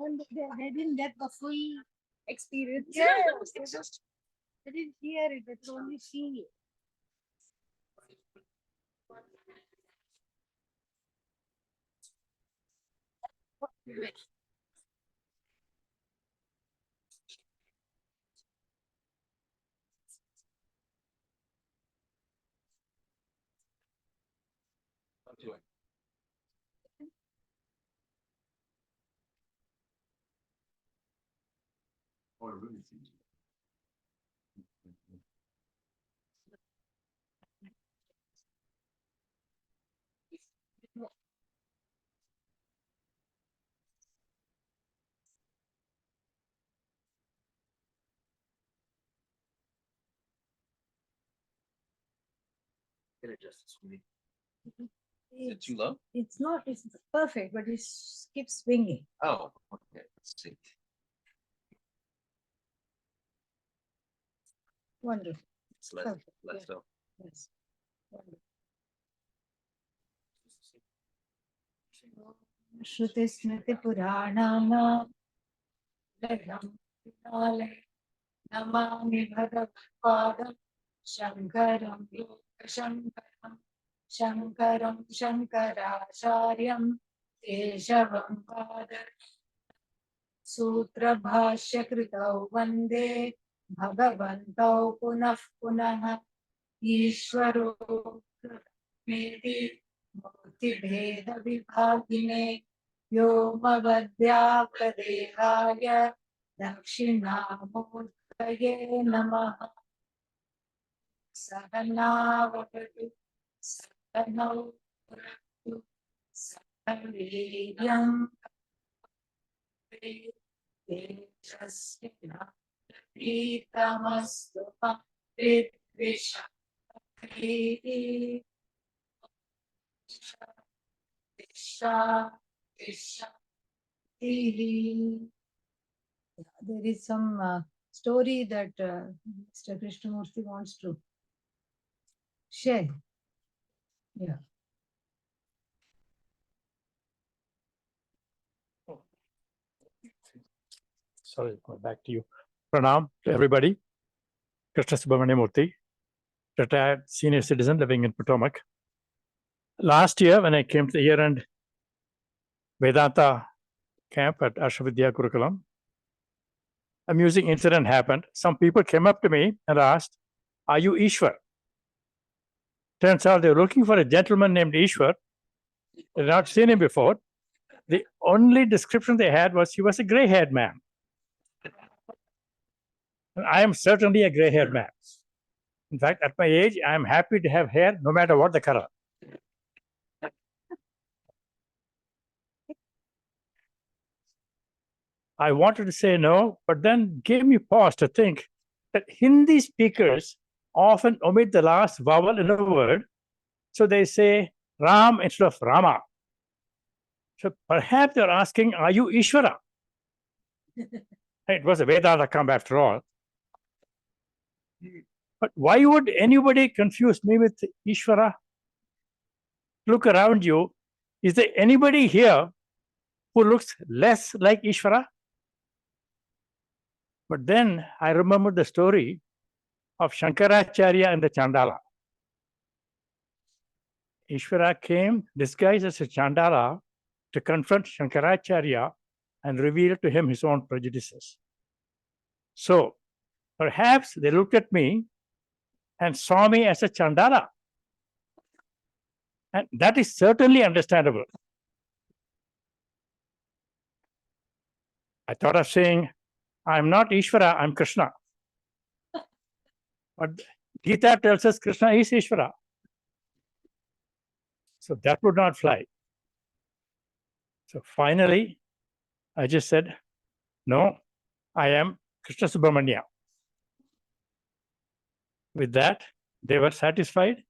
And they didn't get the full experience. They didn't hear it, they could only see it. Is it too low? It's not, it's perfect, but it keeps swinging. Oh, okay. Let's see. Wonderful. It's less, Perfect. less so. Yes. Wonderful. Shruti Smriti Purana Namami Bhagavad Shankaram Shankaram Shankaram Shankaracharya Keshavam Padar Sutra Bhashya Kritau Vande Bhagavantau Punah Punah Ishvaro Meti Murti Bheda Vibhagine Vyomavadhyakadehaya Dakshinamurtaye Namaha Sahanavavatu Sahanau Bhunaktu Sahaviryam Tejasvina Pritamastu Vitvishakri There is some story that Mr. Krishnamurti wants to share. Yeah. Sorry, going back to you. Pranam to everybody. Krishna Subramaniamurthy, retired senior citizen living in Potomac. Last year, when I came to the year-end Vedanta camp at Ashavidya Gurukulam, amusing incident happened. Some people came up to me and asked, "Are you Ishwar?" Turns out they were looking for a gentleman named Ishwar. They had not seen him before. The only description they had was he was a gray-haired man. And I am certainly a gray-haired man. In fact, at my age, I am happy to have hair no matter what the color. I wanted to say no, but then gave me pause to think that Hindi speakers often omit the last vowel in a word. So they say Ram instead of Rama. So perhaps they're asking, are you Ishvara? It was a Vedanta camp after all. But why would anybody confuse me with Ishvara? Look around you. Is there anybody here who looks less like Ishvara? But then I remembered the story of Shankaracharya and the Chandala. Ishvara came disguised as a Chandala to confront Shankaracharya and reveal to him his own prejudices. So perhaps they looked at me and saw me as a Chandala. And that is certainly understandable. I thought of saying, I'm not Ishvara, I'm Krishna. But Gita tells us Krishna is Ishvara. So that would not fly. So finally, I just said, no, I am Krishna Subramanya. With that, they were satisfied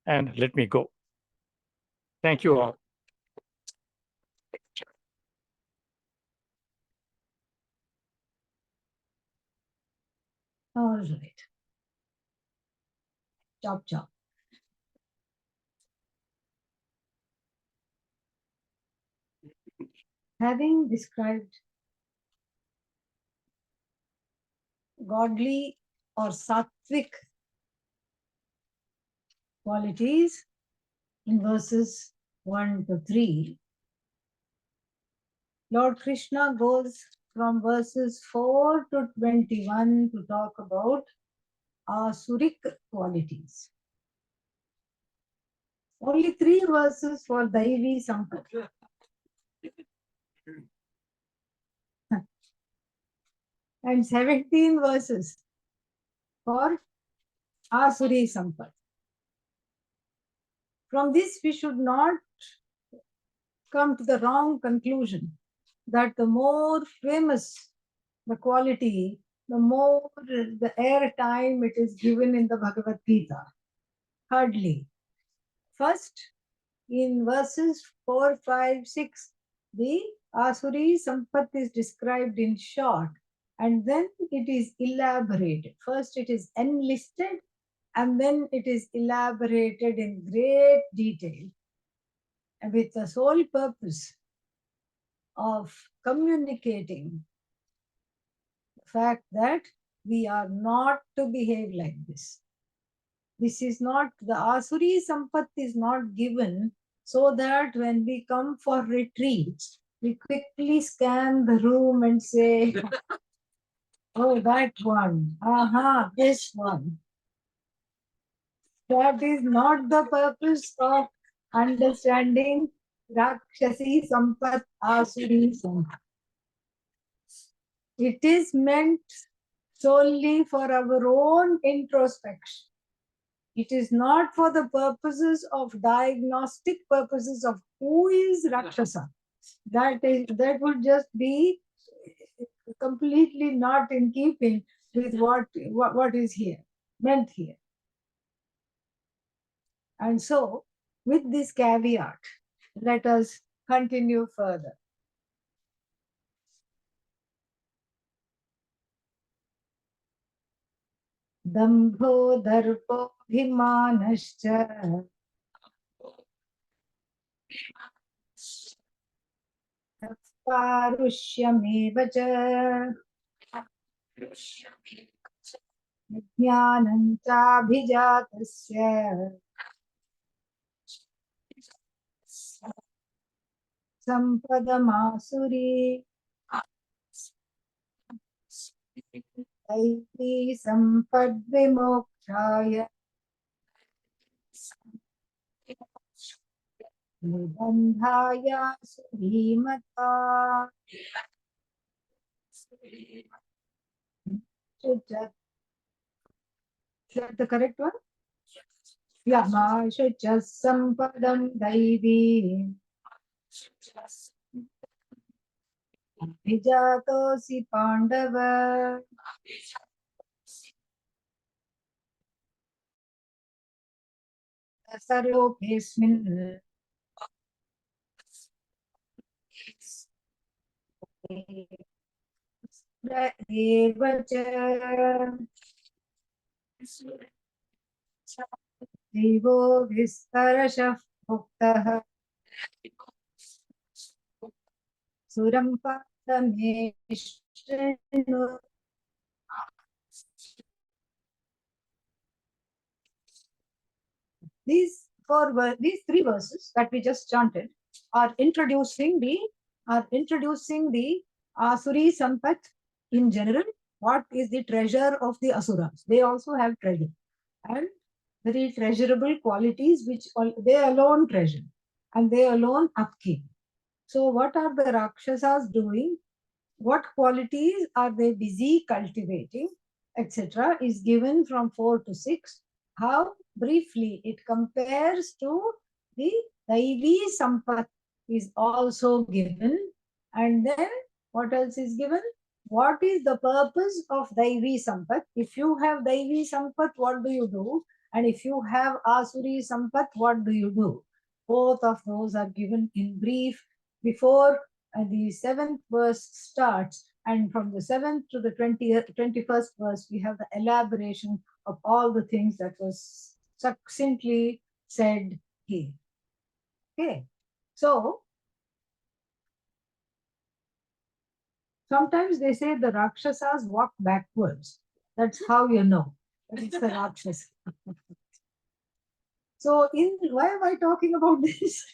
and let me go. Thank you all. All right. Chop, chop. Having described godly or sattvic qualities in verses 1 to 3. Lord Krishna goes from verses 4 to 21 to talk about asuric qualities. Only 3 verses for Daivi Sampat. And 17 verses for Asuri Sampat. From this, we should not come to the wrong conclusion that the more famous the quality, the more the airtime it is given in the Bhagavad Gita. Hardly. First, in verses 4, 5, 6, the Asuri Sampat is described in short and then it is elaborated. First, it is enlisted and then it is elaborated in great detail and with the sole purpose of communicating the fact that we are not to behave like this. This is not, the Asuri Sampat is not given so that when we come for retreats, we quickly scan the room and say, oh, that one, aha, this one. That is not the purpose of understanding Rakshasi Sampat, Asuri Sampat. It is meant solely for our own introspection. It is not for the purposes of diagnostic purposes of who is Rakshasa. That would just be completely not in keeping with what is here, meant here. And so, with this caveat, let us continue further. Dambho darpobhimanascha parushyameva cha jnanam chabhijatasya sampadamāsuri Daiti sampadvimokshaya nibandhaya surimata. Is that the correct one? Yeah. Mashacha sampadam daivi Vijatosi Pandava Sarvopesmin Devacha Devo Vistarashah Bhuktah Surampadameshnu. These 3 verses that we just chanted are introducing the Asuri Sampat in general. What is the treasure of the Asuras? They also have treasure and very treasurable qualities which they alone treasure and they alone upkeep. So what are the Rakshasas doing? What qualities are they busy cultivating, etc. is given from 4 to 6. How briefly it compares to the Daivi Sampat is also given. And then what else is given? What is the purpose of Daivi Sampat? If you have Daivi Sampat, what do you do? And if you have Asuri Sampat, what do you do? Both of those are given in brief before the 7th verse starts. And from the 7th to the 21st verse, we have the elaboration of all the things that was succinctly said here. Okay. So, sometimes they say the Rakshasas walk backwards. That's how you know. It's the Rakshas. So why am I talking about this?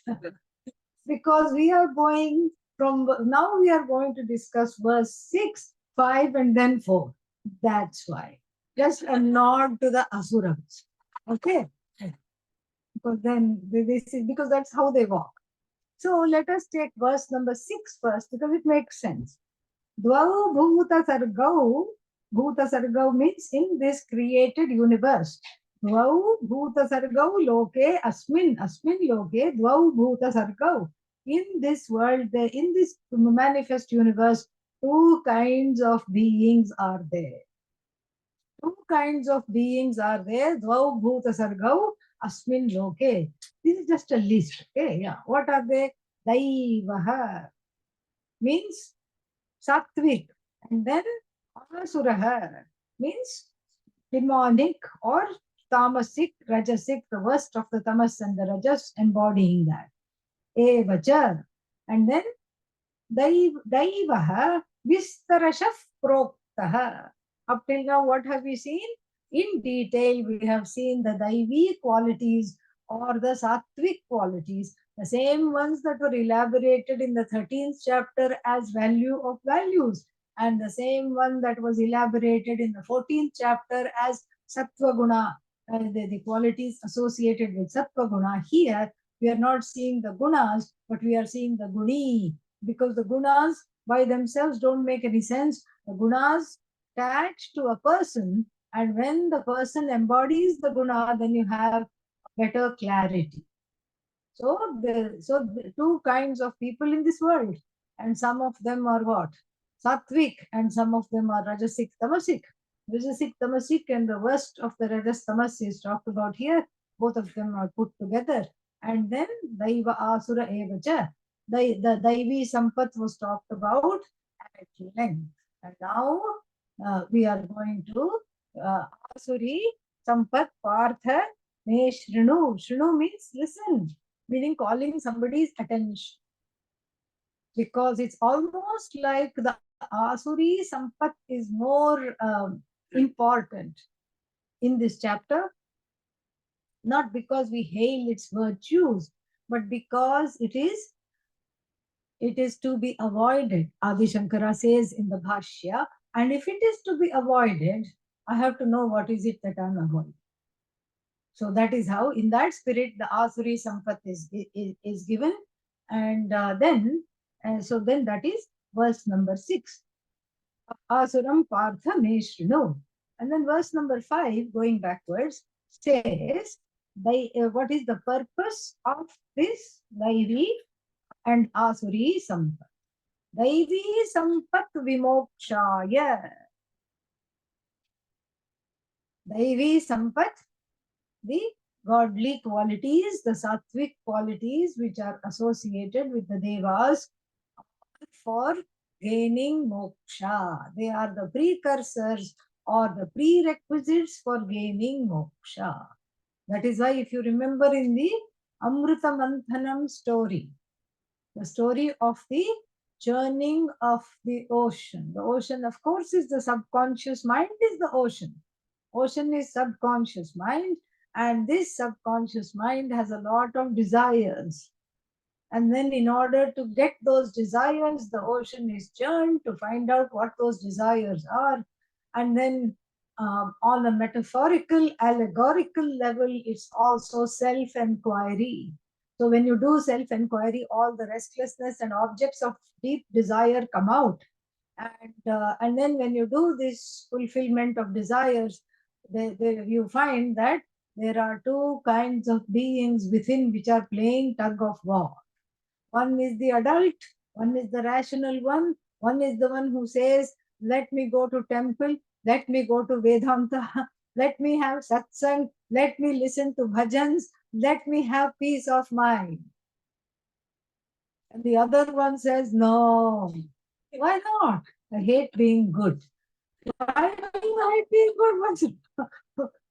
Because we are going from now we are going to discuss verse 6, 5, and then 4. That's why. Just a nod to the Asuras. Okay. Because then this is because that's how they walk. So let us take verse number 6 first, because it makes sense. Dvau bhuta sargau. Bhuta sargau means in this created universe. Dvau bhuta sargau loke asmin. Asmin loke dvau bhuta sargau. In this world, in this manifest universe, two kinds of beings are there. Two kinds of beings are there. Dvau bhuta sargau asmin loke. This is just a list. Okay, yeah. What are they? Daivaha means sattvic, and then asuraha means demonic or tamasic, rajasic, the worst of the tamas and the rajas, embodying that. Evacha, and then daivaha vistarashaf proktaha. Up till now, what have we seen? In detail, we have seen the daivi qualities or the sattvic qualities, the same ones that were elaborated in the 13th chapter as value of values, and the same one that was elaborated in the 14th chapter as sattva guna, the qualities associated with sattva guna. Here, we are not seeing the gunas, but we are seeing the guni, because the gunas by themselves don't make any sense. The gunas attach to a person, and when the person embodies the guna, then you have better clarity. So the two kinds of people in this world, and some of them are what? Sattvic, and some of them are rajasic, tamasic. Rajasic, tamasic, and the worst of the rajas tamas is talked about here. Both of them are put together. And then Daiva Asura Evacha. The Daivi Sampat was talked about at length. And now we are going to Asuri Sampat Partha Me Shrinu. Shrinu means listen, meaning calling somebody's attention. Because it's almost like the Asuri Sampat is more important in this chapter, not because we hail its virtues, but because it is to be avoided. Adi Shankara says in the Bhashya, and if it is to be avoided, I have to know what is it that I'm avoiding. So that is how, in that spirit, the Asuri Sampat is given. And then that is verse number 6. Asuram Partha Me Shrinu. And then verse number 5, going backwards, says, what is the purpose of this Daivi and Asuri Sampat? Daivi Sampat Vimokshaya. Daivi Sampat, the godly qualities, the sattvic qualities which are associated with the Devas for gaining moksha. They are the precursors or the prerequisites for gaining moksha. That is why, if you remember in the Amrita Manthanam story, the story of the churning of the ocean. The ocean, of course, is the subconscious mind, is the ocean. Ocean is subconscious mind, and this subconscious mind has a lot of desires. And then in order to get those desires, the ocean is churned to find out what those desires are. And then on a metaphorical, allegorical level, it's also self-enquiry. So when you do self-enquiry, all the restlessness and objects of deep desire come out. And then when you do this fulfillment of desires, you find that there are two kinds of beings within which are playing tug of war. One is the adult, one is the rational one is the one who says, let me go to temple, let me go to Vedanta, let me have satsang, let me listen to bhajans, let me have peace of mind. And the other one says, no, why not? I hate being good. Why do you hate being good?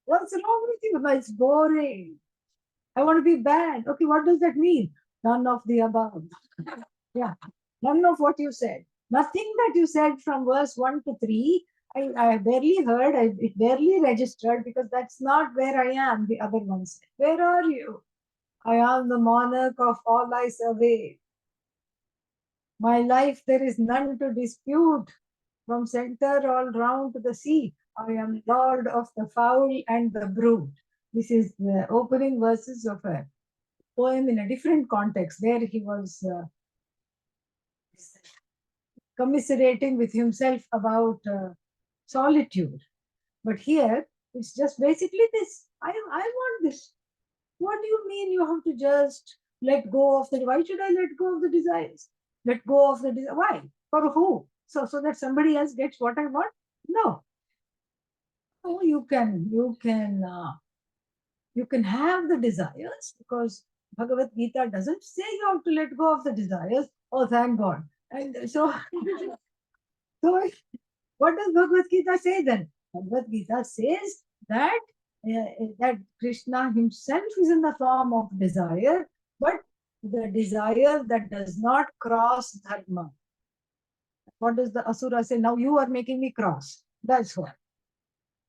What's wrong with you? It's boring. I want to be bad. Okay, what does that mean? None of the above. Yeah, none of what you said. Nothing that you said from verse 1 to 3 I barely heard, it barely registered because that's not where I am, the other one said. Where are you? I am the monarch of all I survey. My life there is none to dispute. From center all round to the sea, I am lord of the fowl and the brood. This is the opening verses of a poem in a different context. There he was commiserating with himself about solitude. But here, it's just basically this. I want this. What do you mean you have to just let go of the, why should I let go of the desires? Let go of the desire. Why? For who? So that somebody else gets what I want? No. Oh, you can have the desires because Bhagavad Gita doesn't say you have to let go of the desires. Oh, thank God. And so, so what does Bhagavad Gita say then? Bhagavad Gita says that that Krishna himself is in the form of desire, but the desire that does not cross dharma. What does the asura say? Now you are making me cross. That's what.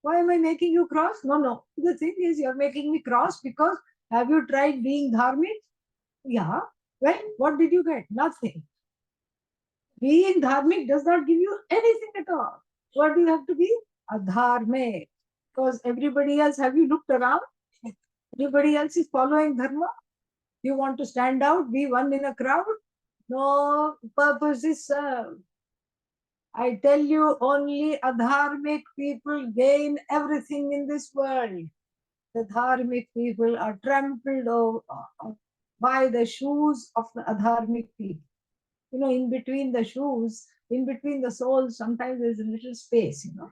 Why am I making you cross? No. The thing is, you're making me cross because have you tried being dharmic? Yeah. Well, what did you get? Nothing. Being dharmic does not give you anything at all. What do you have to be? Adharme. Because everybody else, have you looked around? Everybody else is following dharma. You want to stand out, be one in a crowd? No purpose is served. I tell you, only adharmic people gain everything in this world. The dharmic people are trampled over by the shoes of the adharmic people. You know, in between the shoes, in between the soles, sometimes there's a little space, you know,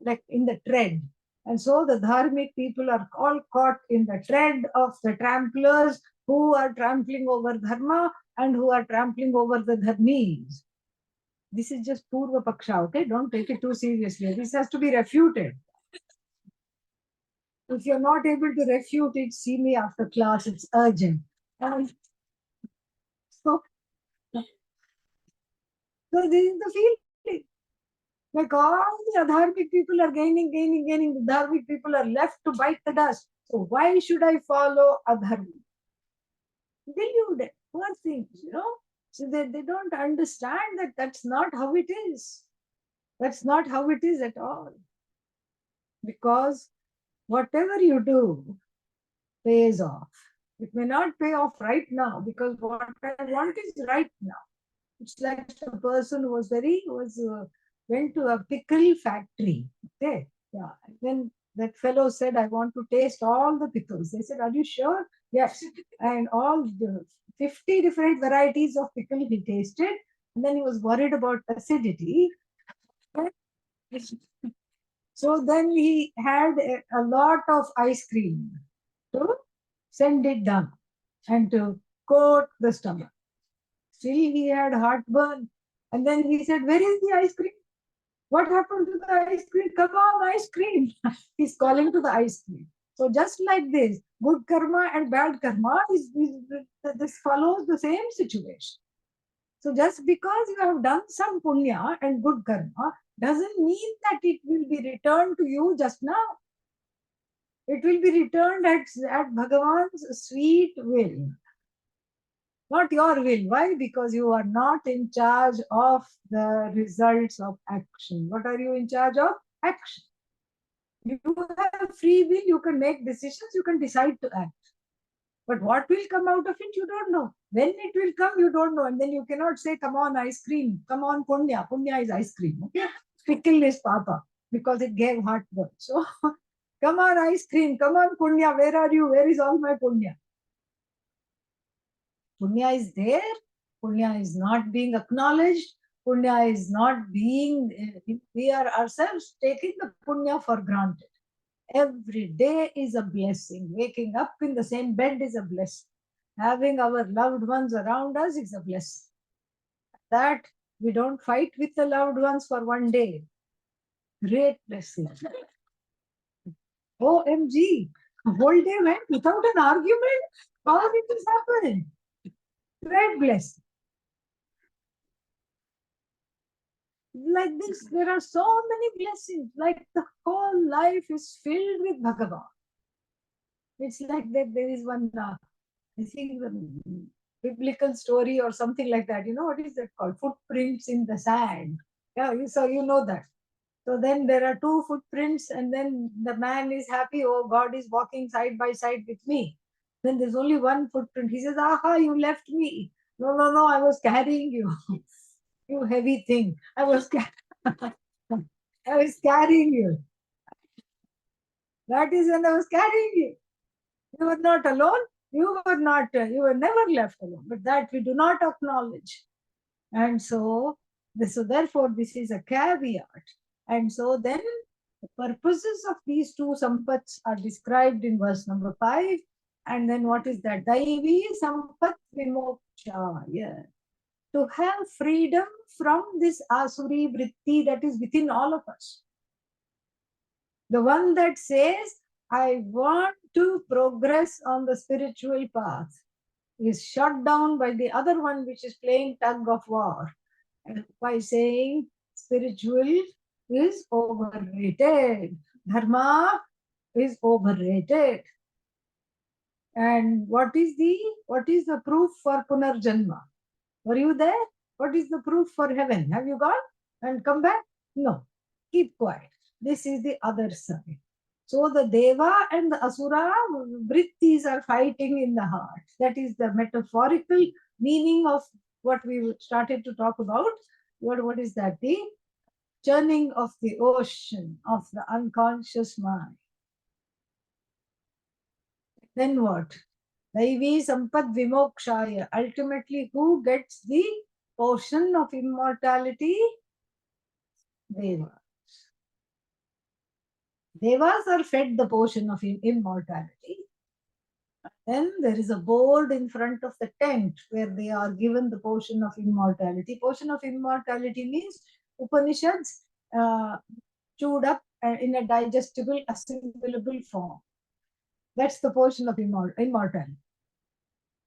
like in the tread. And so the dharmic people are all caught in the tread of the tramplers who are trampling over dharma and who are trampling over the dharmis. This is just Purva Paksha, okay? Don't take it too seriously. This has to be refuted. If you're not able to refute it, see me after class. It's urgent. And so this is the feeling. Like all the adharmic people are gaining. The dharmic people are left to bite the dust. So why should I follow adharmic? Deluded, poor things, you know. So they don't understand that that's not how it is. That's not how it is at all. Because whatever you do pays off. It may not pay off right now because what I want is right now. It's like a person who went to a pickle factory. Okay, yeah. And then that fellow said, "I want to taste all the pickles." They said, "Are you sure?" Yes. And all the 50 different varieties of pickle he tasted, and then he was worried about acidity. So then he had a lot of ice cream to send it down and to coat the stomach. Still he had heartburn. And then he said, "Where is the ice cream? What happened to the ice cream? Come on, ice cream." He's calling to the ice cream. So just like this, good karma and bad karma this follows the same situation. So just because you have done some punya and good karma doesn't mean that it will be returned to you just now. It will be returned at Bhagavan's sweet will. Not your will. Why? Because you are not in charge of the results of action. What are you in charge of? Action. You have free will, you can make decisions, you can decide to act. But what will come out of it, you don't know. When it will come, you don't know. And then you cannot say, "Come on, ice cream. Come on, punya. Punya is ice cream." Okay? Pickle is papa because it gave heartburn. So, come on, ice cream. Come on, punya. Where are you? Where is all my punya? Punya is there. Punya is not being acknowledged. Punya is not being, we are ourselves taking the punya for granted. Every day is a blessing. Waking up in the same bed is a blessing. Having our loved ones around us is a blessing. That we don't fight with the loved ones for one day. Great blessing. OMG. A whole day went without an argument. How did this happen? Great blessing. Like this, there are so many blessings. Like the whole life is filled with Bhagavan. It's like that there is one, I think, biblical story or something like that. You know, what is that called? Footprints in the sand. Yeah, so you know that. So then there are two footprints, and then the man is happy. Oh, God is walking side by side with me. Then there's only one footprint. He says, aha, you left me. No, no, no, I was carrying you. You heavy thing. I was carrying you. That is when I was carrying you. You were not alone. You were not, you were never left alone. But that we do not acknowledge. And so, therefore, this is a caveat. And so then the purposes of these two sampats are described in verse number 5. And then what is that? Daivi sampat vimokshaya. To have freedom from this asuri vritti that is within all of us. The one that says, I want to progress on the spiritual path, is shut down by the other one which is playing tug of war, and by saying spiritual is overrated, dharma is overrated. And what is the proof for punarjanma? Were you there? What is the proof for heaven? Have you gone and come back? No. Keep quiet. This is the other side. So the Deva and the Asura vrittis are fighting in the heart. That is the metaphorical meaning of what we started to talk about. What is that? The churning of the ocean of the unconscious mind. Then what? Daivi Sampad Vimokshaya. Ultimately, who gets the portion of immortality? Devas. Devas are fed the portion of immortality. Then there is a board in front of the tent where they are given the portion of immortality. Portion of immortality means Upanishads chewed up in a digestible, assimilable form. That's the portion of immortality.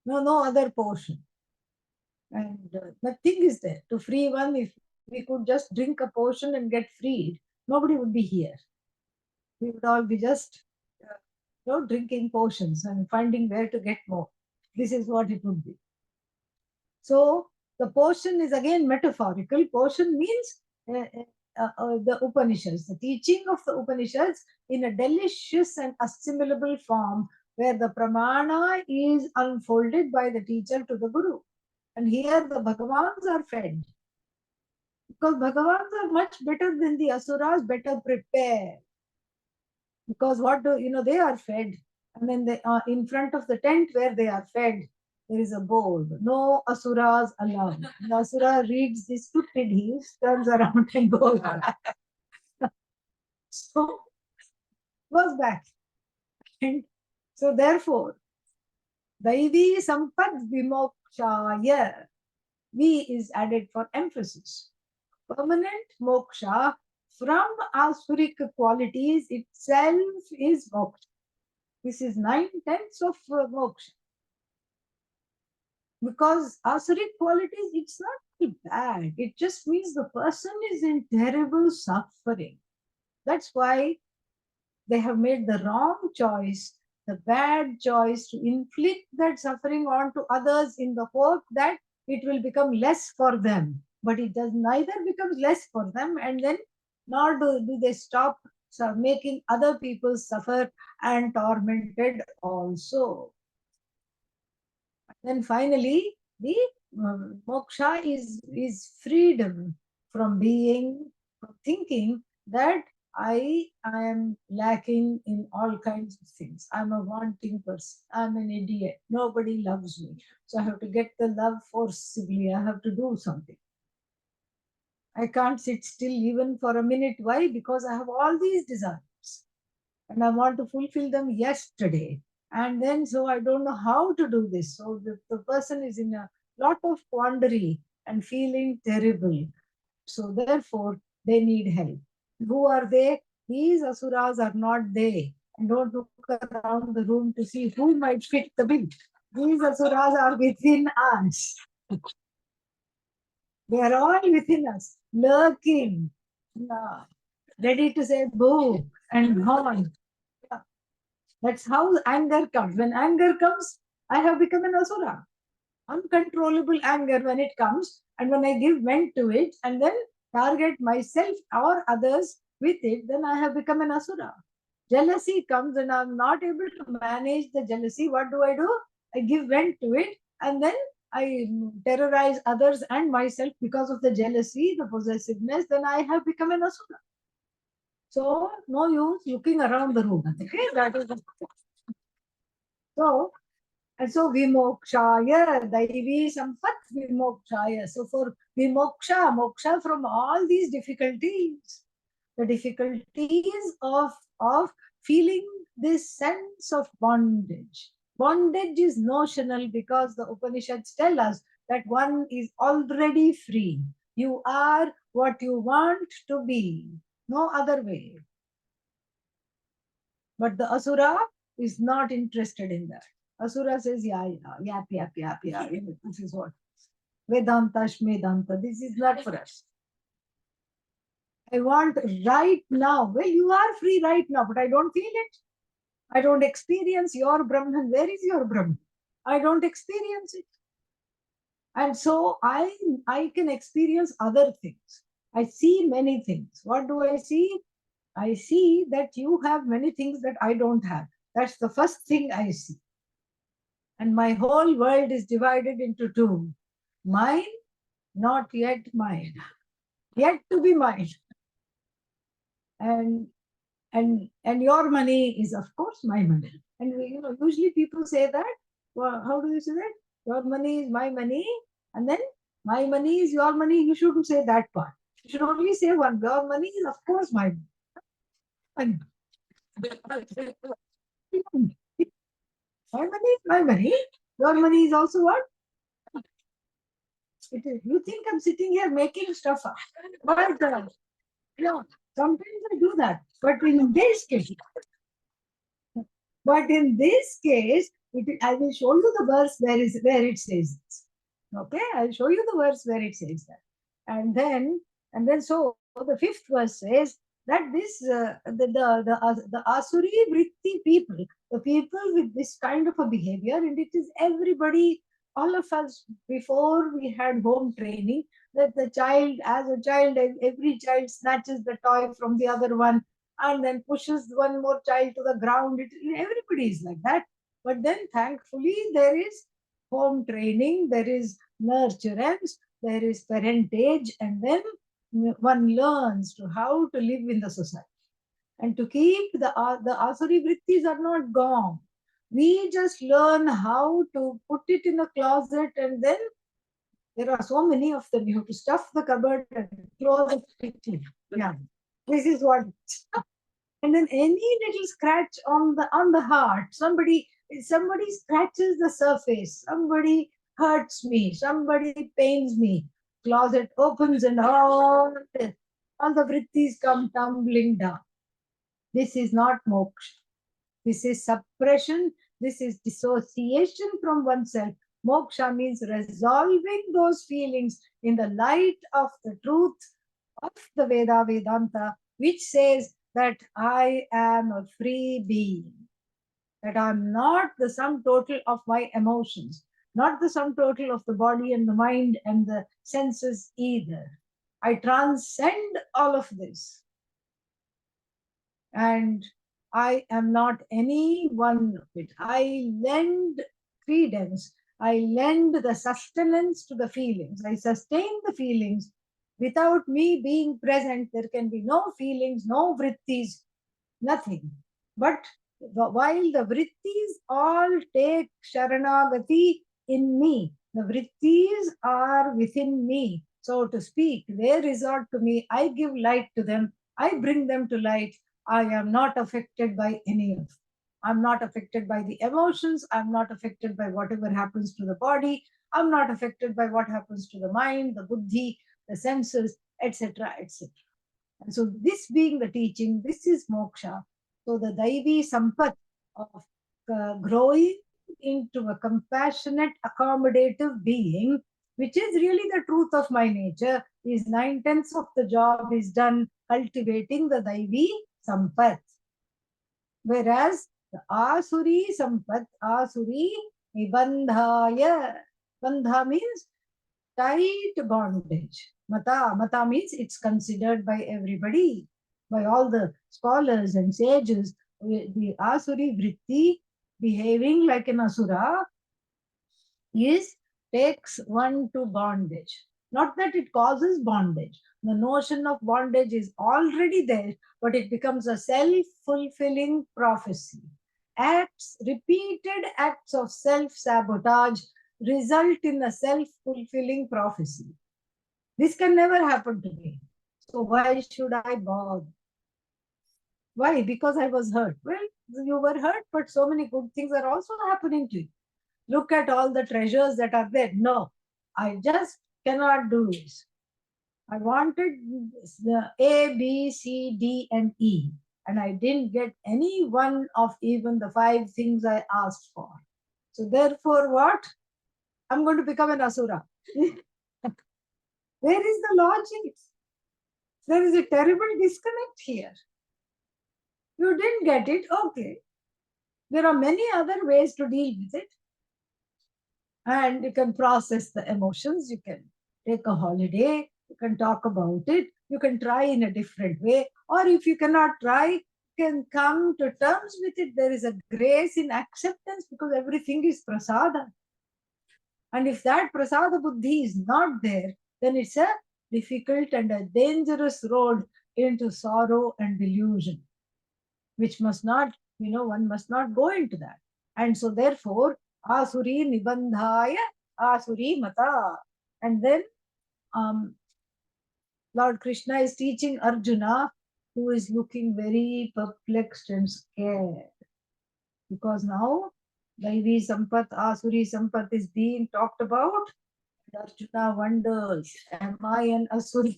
No other portion. And nothing is there. To free one, if we could just drink a potion and get freed, nobody would be here. We would all be just drinking potions and finding where to get more. This is what it would be. So the potion is again metaphorical. Potion means the Upanishads, the teaching of the Upanishads in a delicious and assimilable form where the pramana is unfolded by the teacher to the guru. And here the Bhagavans are fed. Because Bhagavans are much better than the Asuras, better prepared. Because they are fed. And then they are in front of the tent where they are fed, there is a board. No Asuras allowed. The Asura reads this stupid, he turns around and goes back. So, goes back. And so therefore, Daivi Sampad Vimokshaya, V is added for emphasis. Permanent moksha from asuric qualities itself is moksha. This is 9/10 of moksha. Because asuric qualities, it's not bad. It just means the person is in terrible suffering. That's why they have made the wrong choice, the bad choice to inflict that suffering onto others in the hope that it will become less for them. But it does neither becomes less for them, and then nor do they stop making other people suffer and tormented also. Then finally, the moksha is freedom from thinking that I am lacking in all kinds of things. I'm a wanting person. I'm an idiot. Nobody loves me. So I have to get the love forcibly. I have to do something. I can't sit still even for a minute. Why? Because I have all these desires. And I want to fulfill them yesterday. And then so I don't know how to do this. So the person is in a lot of quandary and feeling terrible. So therefore, they need help. Who are they? These asuras are not they. And don't look around the room to see who might fit the bill. These asuras are within us. They are all within us. lurking, yeah, ready to say boo and horn. Yeah. That's how anger comes. When anger comes, I have become an asura. Uncontrollable anger when it comes, and when I give vent to it and then target myself or others with it, then I have become an asura. Jealousy comes and I'm not able to manage the jealousy. What do? I give vent to it and then I terrorize others and myself because of the jealousy, the possessiveness, then I have become an asura. So, no use looking around the room. Okay, that is the. So, and so vimokshaya, daivi sampat vimokshaya. So for vimoksha, moksha from all these difficulties, the difficulties of feeling this sense of bondage. Bondage is notional because the Upanishads tell us that one is already free. You are what you want to be, no other way. But the asura is not interested in that. Asura says, yap. This is what. Vedanta, Shmedanta. This is not for us. I want right now. Well, you are free right now, but I don't feel it. I don't experience your Brahman. Where is your Brahman? I don't experience it. And so I can experience other things. I see many things. What do I see? I see that you have many things that I don't have. That's the first thing I see. And my whole world is divided into two. Mine, not yet mine. Yet to be mine. And your money is of course my money. And usually people say that. Well, how do you say that? Your money is my money, and then my money is your money. You shouldn't say that part. You should only say one. Your money is of course my money. My money is my money. Your money is also what? You think I'm sitting here making stuff up. But sometimes I do that. But in this case, I will show you the verse where it says this. Okay, I'll show you the verse where it says that. And then so the fifth verse says that this the Asuri Vritti people, the people with this kind of a behavior, and it is everybody, all of us before we had home training, that the child, as a child, every child snatches the toy from the other one and then pushes one more child to the ground. Everybody is like that. But then thankfully there is home training, there is nurturance, there is parentage, and then one learns to how to live in the society. And to keep the Asuri Vrittis are not gone. We just learn how to put it in a closet, and then there are so many of them. You have to stuff the cupboard and close it quickly. Yeah. This is what. And then any little scratch on the heart, somebody scratches the surface, somebody hurts me, somebody pains me, closet opens and all the vrittis come tumbling down. This is not moksha. This is suppression. This is dissociation from oneself. Moksha means resolving those feelings in the light of the truth of the Vedanta, which says that I am a free being, that I'm not the sum total of my emotions, not the sum total of the body and the mind and the senses either. I transcend all of this. And I am not any one of it. I lend credence. I lend the sustenance to the feelings. I sustain the feelings. Without me being present, there can be no feelings, no vrittis, nothing. But while the vrittis all take sharanagati in me, the vrittis are within me, so to speak. They resort to me. I give light to them. I bring them to light. I am not affected by any of them. I'm not affected by the emotions. I'm not affected by whatever happens to the body. I'm not affected by what happens to the mind, the buddhi, the senses, etc., etc. And so this being the teaching, this is moksha. So the Daivi Sampat of growing into a compassionate, accommodative being which is really the truth of my nature, is 9/10 of the job is done cultivating the Daivi Sampat. Whereas the Asuri Sampat, Asuri Nibandhaya. Bandha means tight bondage. Mata means it's considered by everybody, by all the scholars and sages. The Asuri Vritti, behaving like an Asura, takes one to bondage. Not that it causes bondage. The notion of bondage is already there, but it becomes a self-fulfilling prophecy. Repeated acts of self-sabotage result in a self-fulfilling prophecy. This can never happen to me. So why should I bother? Why? Because I was hurt. Well, you were hurt, but so many good things are also happening to you. Look at all the treasures that are there. No, I just cannot do this. I wanted the A, B, C, D, and E, and I didn't get any one of even the 5 things I asked for. So therefore, what? I'm going to become an asura. Where is the logic? There is a terrible disconnect here. You didn't get it, okay. There are many other ways to deal with it. And you can process the emotions, you can take a holiday, you can talk about it, you can try in a different way, or if you cannot try, you can come to terms with it. There is a grace in acceptance because everything is prasada. And if that prasada buddhi is not there, then it's a difficult and a dangerous road into sorrow and delusion, which must not, one must not go into that. And so therefore, Asuri Nibandhaya Asuri Mata. And then Lord Krishna is teaching Arjuna, who is looking very perplexed and scared. Because now Daivi Sampat, Asuri Sampat is being talked about. And Arjuna wonders, am I an Asura?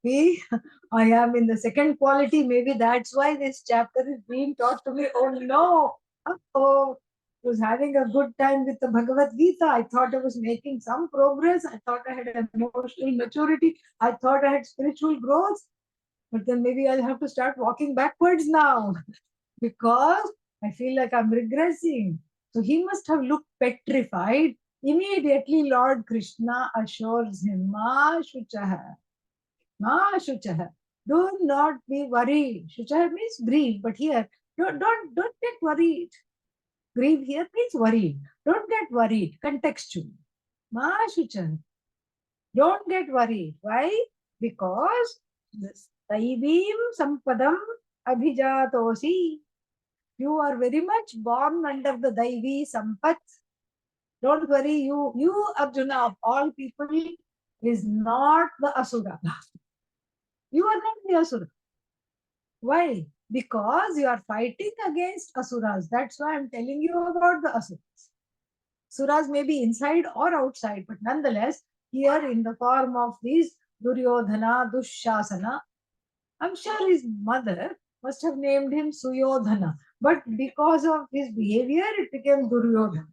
Maybe I am in the second quality. Maybe that's why this chapter is being taught to me. Oh no! Oh, I was having a good time with the Bhagavad Gita. I thought I was making some progress. I thought I had emotional maturity. I thought I had spiritual growth. But then maybe I'll have to start walking backwards now because I feel like I'm regressing. So he must have looked petrified. Immediately, Lord Krishna assures him, Ma Shuchaha. Ma Shuchaha. Do not be worried. Shuchaha means grieve, but here, don't get worried. Grieve here means worried. Don't get worried. Contextual. Ma Shuchaha. Don't get worried. Why? Because this Taivim Sampadam Abhijatosi. You are very much born under the Daivi Sampat. Don't worry, you Arjuna of all people is not the Asura. You are not the Asura. Why? Because you are fighting against Asuras. That's why I'm telling you about the Asuras. Asuras may be inside or outside, but nonetheless, here in the form of these Duryodhana, Dushasana, I'm sure his mother must have named him Suyodhana, but because of his behavior, it became Duryodhana.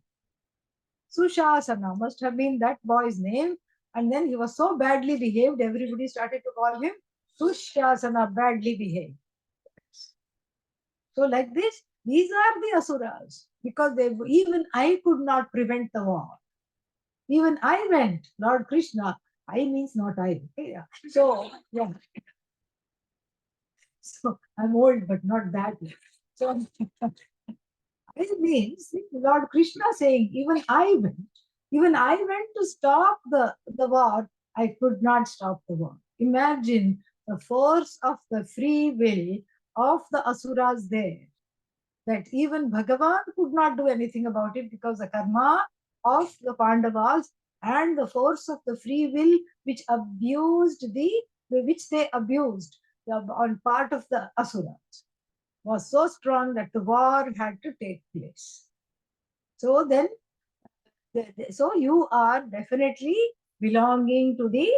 Sushasana must have been that boy's name, and then he was so badly behaved, everybody started to call him Sushasana, badly behaved. So like this, these are the Asuras, because even I could not prevent the war. Even I went, Lord Krishna, I means not I. Okay? So, yeah. So I'm old, but not that. So it means Lord Krishna saying, even I went to stop the war. I could not stop the war. Imagine the force of the free will of the Asuras there. That even Bhagavan could not do anything about it because the karma of the Pandavas and the force of the free will which they abused on part of the Asuras was so strong that the war had to take place. So then, so you are definitely belonging to the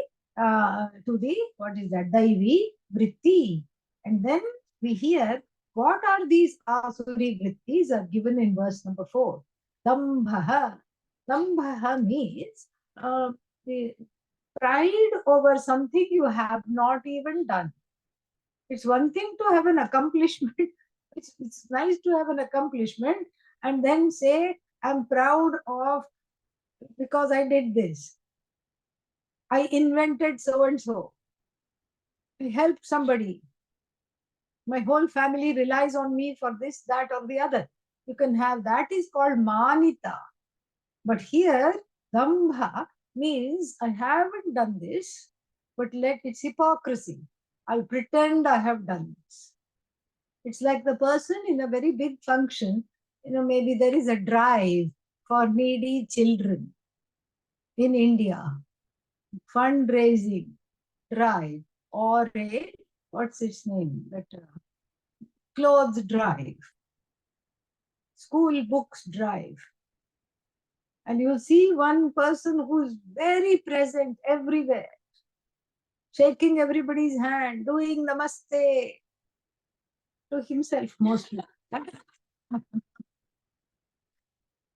what is that, Daivi Vritti. And then we hear what are these Asuri Vrittis are given in verse number 4. Dambha. Dambha means the pride over something you have not even done. It's one thing to have an accomplishment. It's nice to have an accomplishment and then say, I'm proud of because I did this. I invented so and so. I helped somebody. My whole family relies on me for this, that, or the other. You can have that is called manita. But here, dambha means I haven't done this, but it's hypocrisy. I'll pretend I have done this. It's like the person in a very big function, maybe there is a drive for needy children in India, fundraising drive, or what's its name? That clothes drive, school books drive. And you'll see one person who's very present everywhere, shaking everybody's hand, doing namaste to himself mostly.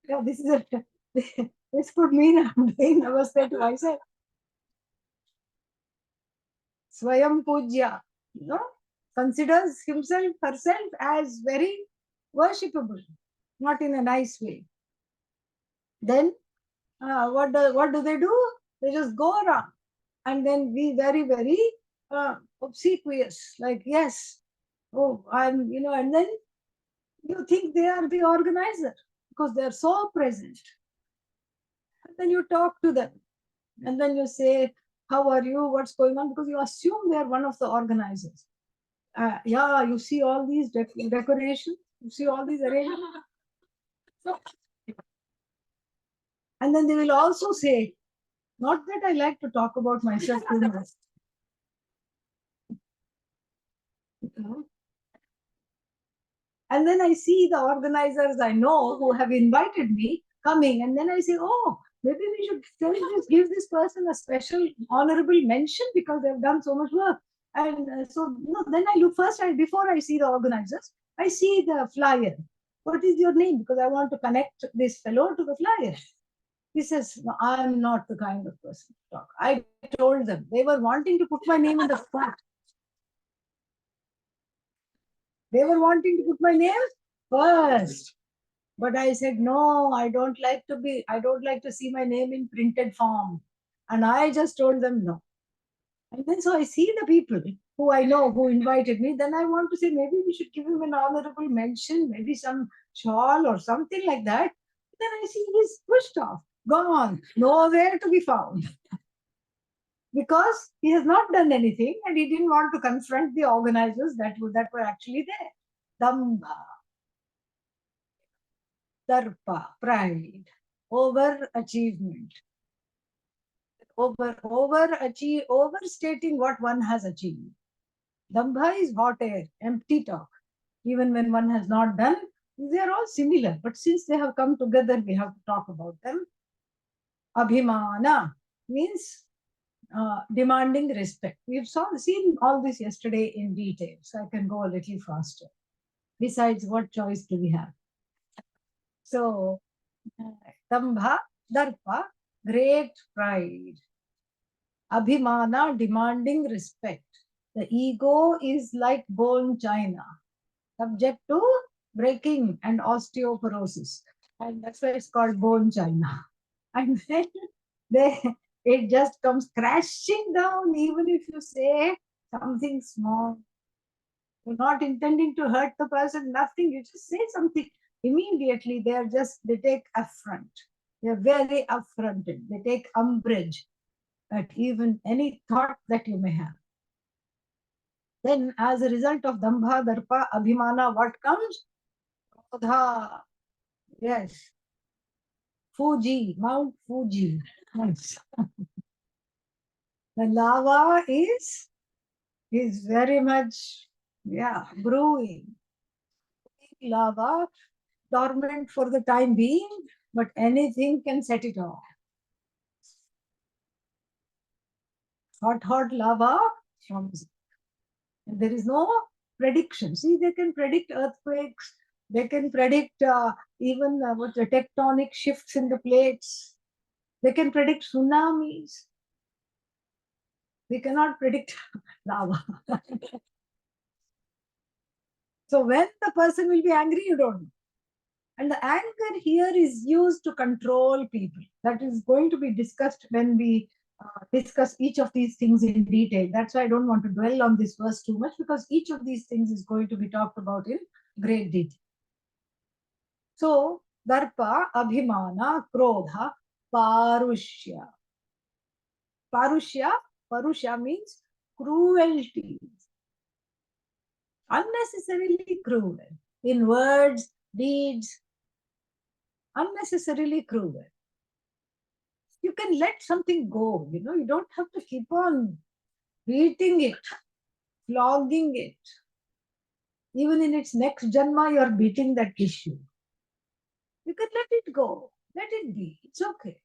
Yeah, this is this could mean I'm doing namaste to myself. Swayam Pujya, considers himself, herself as very worshipable, not in a nice way. Then what do they do? They just go around and then be very, very obsequious, like, yes, oh, I'm, and then you think they are the organizer because they're so present. And then you talk to them and then you say, how are you? What's going on? Because you assume they're one of the organizers. Yeah, you see all these decorations, you see all these arrangements. So, and then they will also say, not that I like to talk about myself too much. And then I see the organizers I know who have invited me coming, and then I say, oh, maybe we should just give this person a special honorable mention because they've done so much work. And then I look first, before I see the organizers, I see the flyer. What is your name? Because I want to connect this fellow to the flyer. He says, no, I'm not the kind of person to talk. I told them. They were wanting to put my name in the front. They were wanting to put my name first. But I said, no, I don't like to see my name in printed form. And I just told them no. And then so I see the people who I know who invited me. Then I want to say, maybe we should give him an honorable mention, maybe some shawl or something like that. Then I see he's pushed off, gone, nowhere to be found. Because he has not done anything and he didn't want to confront the organizers that were actually there. Dambha, darpa, pride, overachievement, overstating what one has achieved. Dambha is hot air, empty talk. Even when one has not done, they are all similar. But since they have come together, we have to talk about them. Abhimana means demanding respect. We've seen all this yesterday in detail, so I can go a little faster. Besides, what choice do we have? So, Dambha, Darpa, great pride. Abhimana, demanding respect. The ego is like bone china, subject to breaking and osteoporosis. And that's why it's called bone china. And then it just comes crashing down, even if you say something small. You're not intending to hurt the person, nothing. You just say something. Immediately, they take affront. They're very affronted. They take umbrage at even any thought that you may have. Then, as a result of Dambha, Darpa, Abhimana, what comes? Krodha. Yes. Fuji, Mount Fuji. Nice. The lava is very much, brewing. Lava, dormant for the time being, but anything can set it off. Hot lava comes. And there is no prediction. See, they can predict earthquakes, They can predict even what the tectonic shifts in the plates. They can predict tsunamis. We cannot predict lava. So when the person will be angry, you don't know. And the anger here is used to control people. That is going to be discussed when we discuss each of these things in detail. That's why I don't want to dwell on this verse too much, because each of these things is going to be talked about in great detail. So, Darpa, Abhimana, Krodha, Parushya. Parusha means cruelty. Unnecessarily cruel in words, deeds, unnecessarily cruel. You can let something go, you don't have to keep on beating it, flogging it. Even in its next janma, you're beating that issue. You can let it go, let it be, it's okay.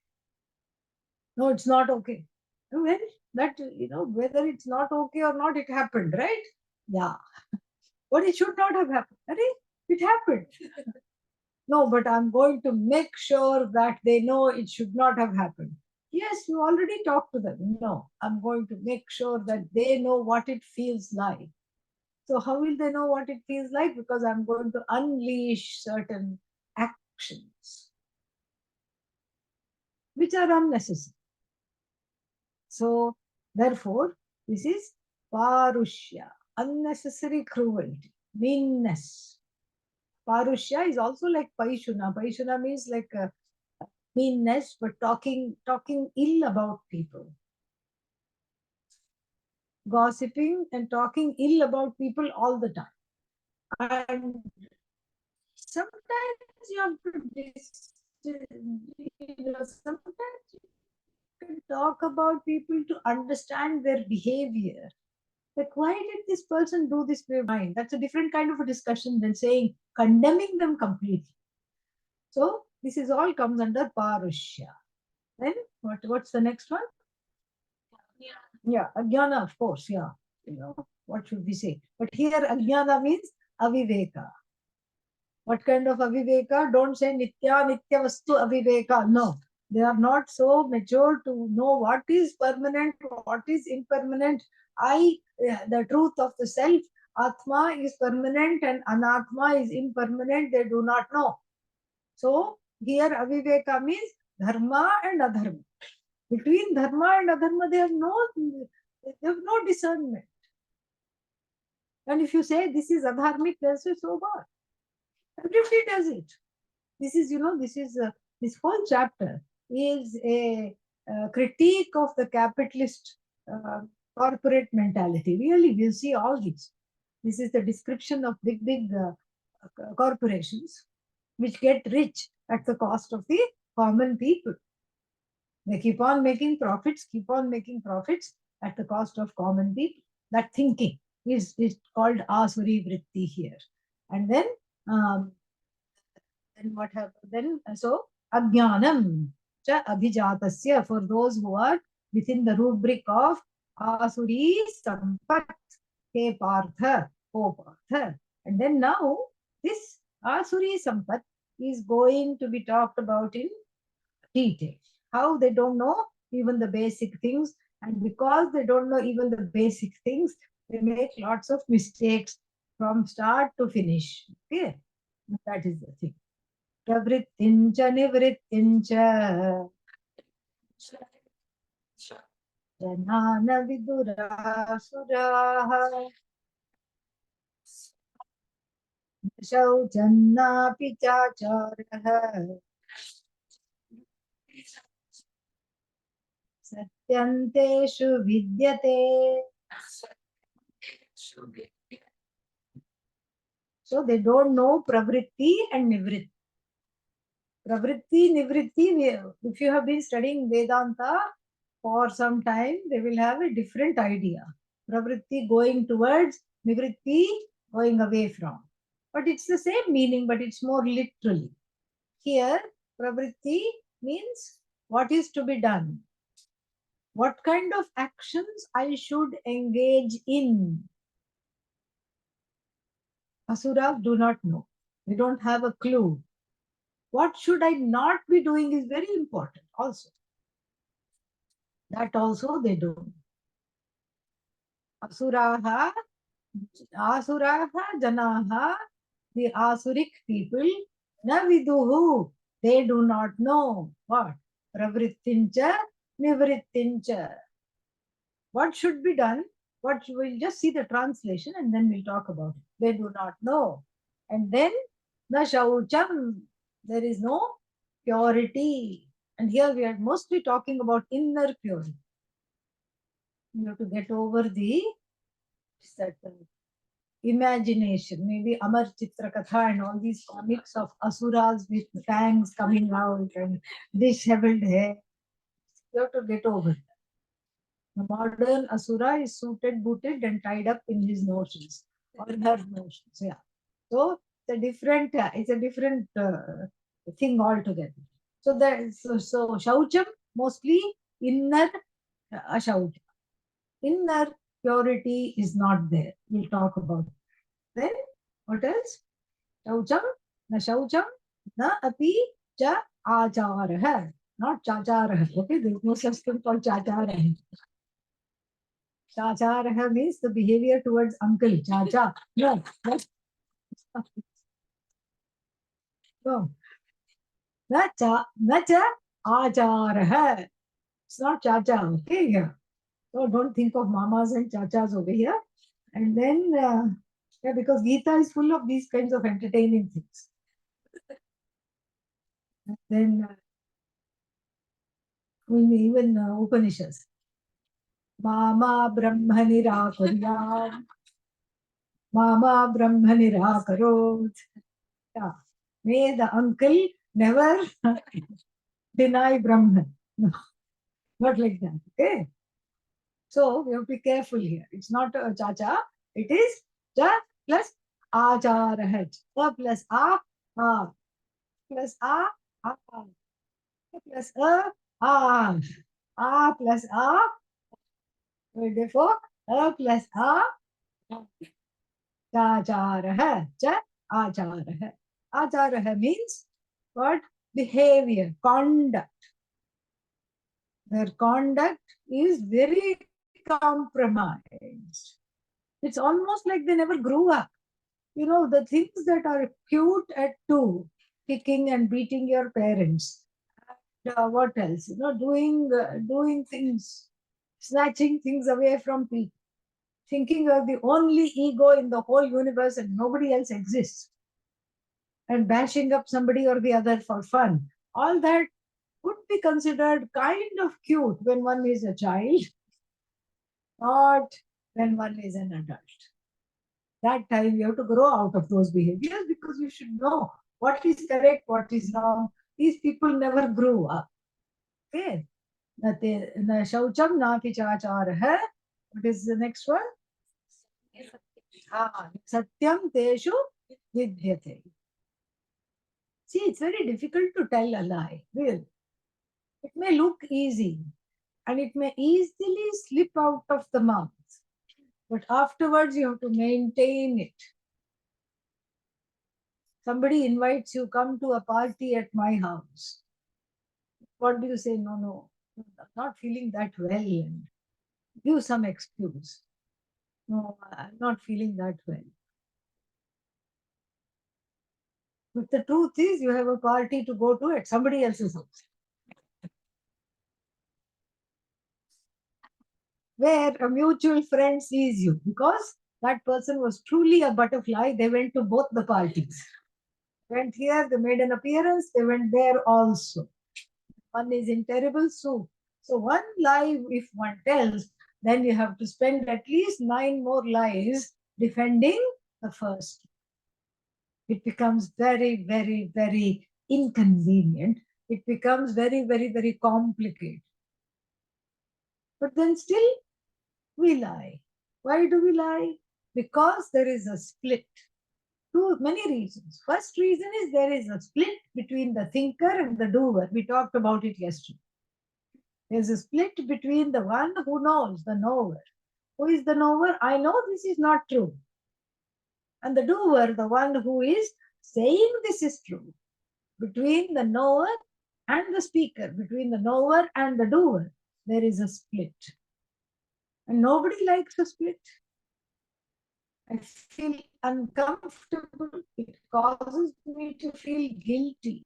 No, it's not okay. Well, that, whether it's not okay or not, it happened, right? Yeah. But it should not have happened. It happened. No, but I'm going to make sure that they know it should not have happened. Yes, you already talked to them. No, I'm going to make sure that they know what it feels like. So how will they know what it feels like? Because I'm going to unleash certain actions which are unnecessary. So therefore, this is parushya, unnecessary cruelty, meanness. Parushya is also like paishuna. Paishuna means like meanness, but talking ill about people. Gossiping and talking ill about people all the time. And sometimes you have to, sometimes you can talk about people to understand their behavior. Like, why did this person do this way of mine? That's a different kind of a discussion than saying, condemning them completely. So this is all comes under parushya. Then what's the next one? Yeah, ajnana, of course, yeah. What should we say? But here ajnana means aviveka. What kind of aviveka? Don't say nitya vastu aviveka. No, they are not so mature to know what is permanent, what is impermanent. The truth of the self, Atma is permanent and Anatma is impermanent. They do not know. So here aviveka means dharma and adharma. Between dharma and adharma, they have no discernment. And if you say this is adharmic, they'll say, so what? Everybody does it. This is, this whole chapter is a critique of the capitalist corporate mentality. Really, we'll see all this. This is the description of big corporations which get rich at the cost of the common people. They keep on making profits at the cost of common people. That thinking is called asuri vritti here. And then what happened then? So ajnanam cha abhijatasya, for those who are within the rubric of asuri sampat, he partha, o partha. And then now this asuri sampat is going to be talked about in detail. How they don't know even the basic things, and because they don't know even the basic things, they make lots of mistakes from start to finish. Okay, that is the thing. Pravrittincha nivrittincha janana vidurasuraha shaujannapi chacharah satyanteshu vidyate. So they don't know pravritti and nivritti. Pravritti, nivritti, if you have been studying Vedanta for some time, they will have a different idea. Pravritti going towards, nivritti going away from. But it's the same meaning, but it's more literally. Here, pravritti means what is to be done. What kind of actions I should engage in. Asuras do not know. They don't have a clue. What should I not be doing is very important also. That also they don't. Asuraha, Asuraha Janaha, the Asuric people, na viduhu, they do not know what? Pravrittincha, Nivrittincha. What should be done? What we'll just see the translation and then we'll talk about it. They do not know. And then na shaucham, there is no purity. And here we are mostly talking about inner purity. You have to get over the certain imagination, maybe Amar Chitra Katha and all these comics of asuras with fangs coming out and disheveled hair. You have to get over it. The modern asura is suited, booted, and tied up in his notions or her notions. Yeah. So it's a different thing altogether. So so shaucham mostly inner ashaucham. Inner purity is not there. We'll talk about it. Then what else? Shaucham, na api cha acharah. Not chacharah. Okay, there is no such thing called chacharah. Chacharah means the behavior towards uncle. Chacha. No. No. Na cha acharah. It's not chacha. Okay, yeah. So don't think of mamas and chachas over here. And then, yeah, because Gita is full of these kinds of entertaining things. And then, even Upanishads. Mama Brahma Nirakuryam. Mama Brahma Nirakarot. Yeah. May the uncle never deny Brahman. No, not like that. Okay. So we have to be careful here. It's not a chacha. It is cha plus acharah. Cha plus a plus a plus a plus a. Therefore, a plus a. Acharah. Cha acharah. Acharah means what? Behavior, conduct. Their conduct is very compromised. It's almost like they never grew up. You know, the things that are cute at 2, kicking and beating your parents. And, what else? You know, doing things, snatching things away from people, thinking you're the only ego in the whole universe and nobody else exists, and bashing up somebody or the other for fun. All that would be considered kind of cute when one is a child, not when one is an adult. That time you have to grow out of those behaviors because you should know what is correct, what is wrong. These people never grew up. Okay. Na shaucham nati chacharah. What is the next one? Satyam teshu vidhyate. See, it's very difficult to tell a lie. Really. It may look easy and it may easily slip out of the mouth. But afterwards, you have to maintain it. Somebody invites you, come to a party at my house. What do you say? No, I'm not feeling that well. And give some excuse. No, I'm not feeling that well. But the truth is, you have a party to go to at somebody else's house, where a mutual friend sees you because that person was truly a butterfly. They went to both the parties. Went here, they made an appearance, they went there also. One is in terrible soup. So one lie, if one tells, then you have to spend at least 9 more lies defending the first. It becomes very, very, very inconvenient. It becomes very, very, very complicated. But then still, we lie. Why do we lie? Because there is a split. Many reasons. First reason is there is a split between the thinker and the doer. We talked about it yesterday. There's a split between the one who knows, the knower. Who is the knower? I know this is not true. And the doer, the one who is saying this is true, between the knower and the speaker, between the knower and the doer, there is a split. And nobody likes a split. I feel uncomfortable. It causes me to feel guilty.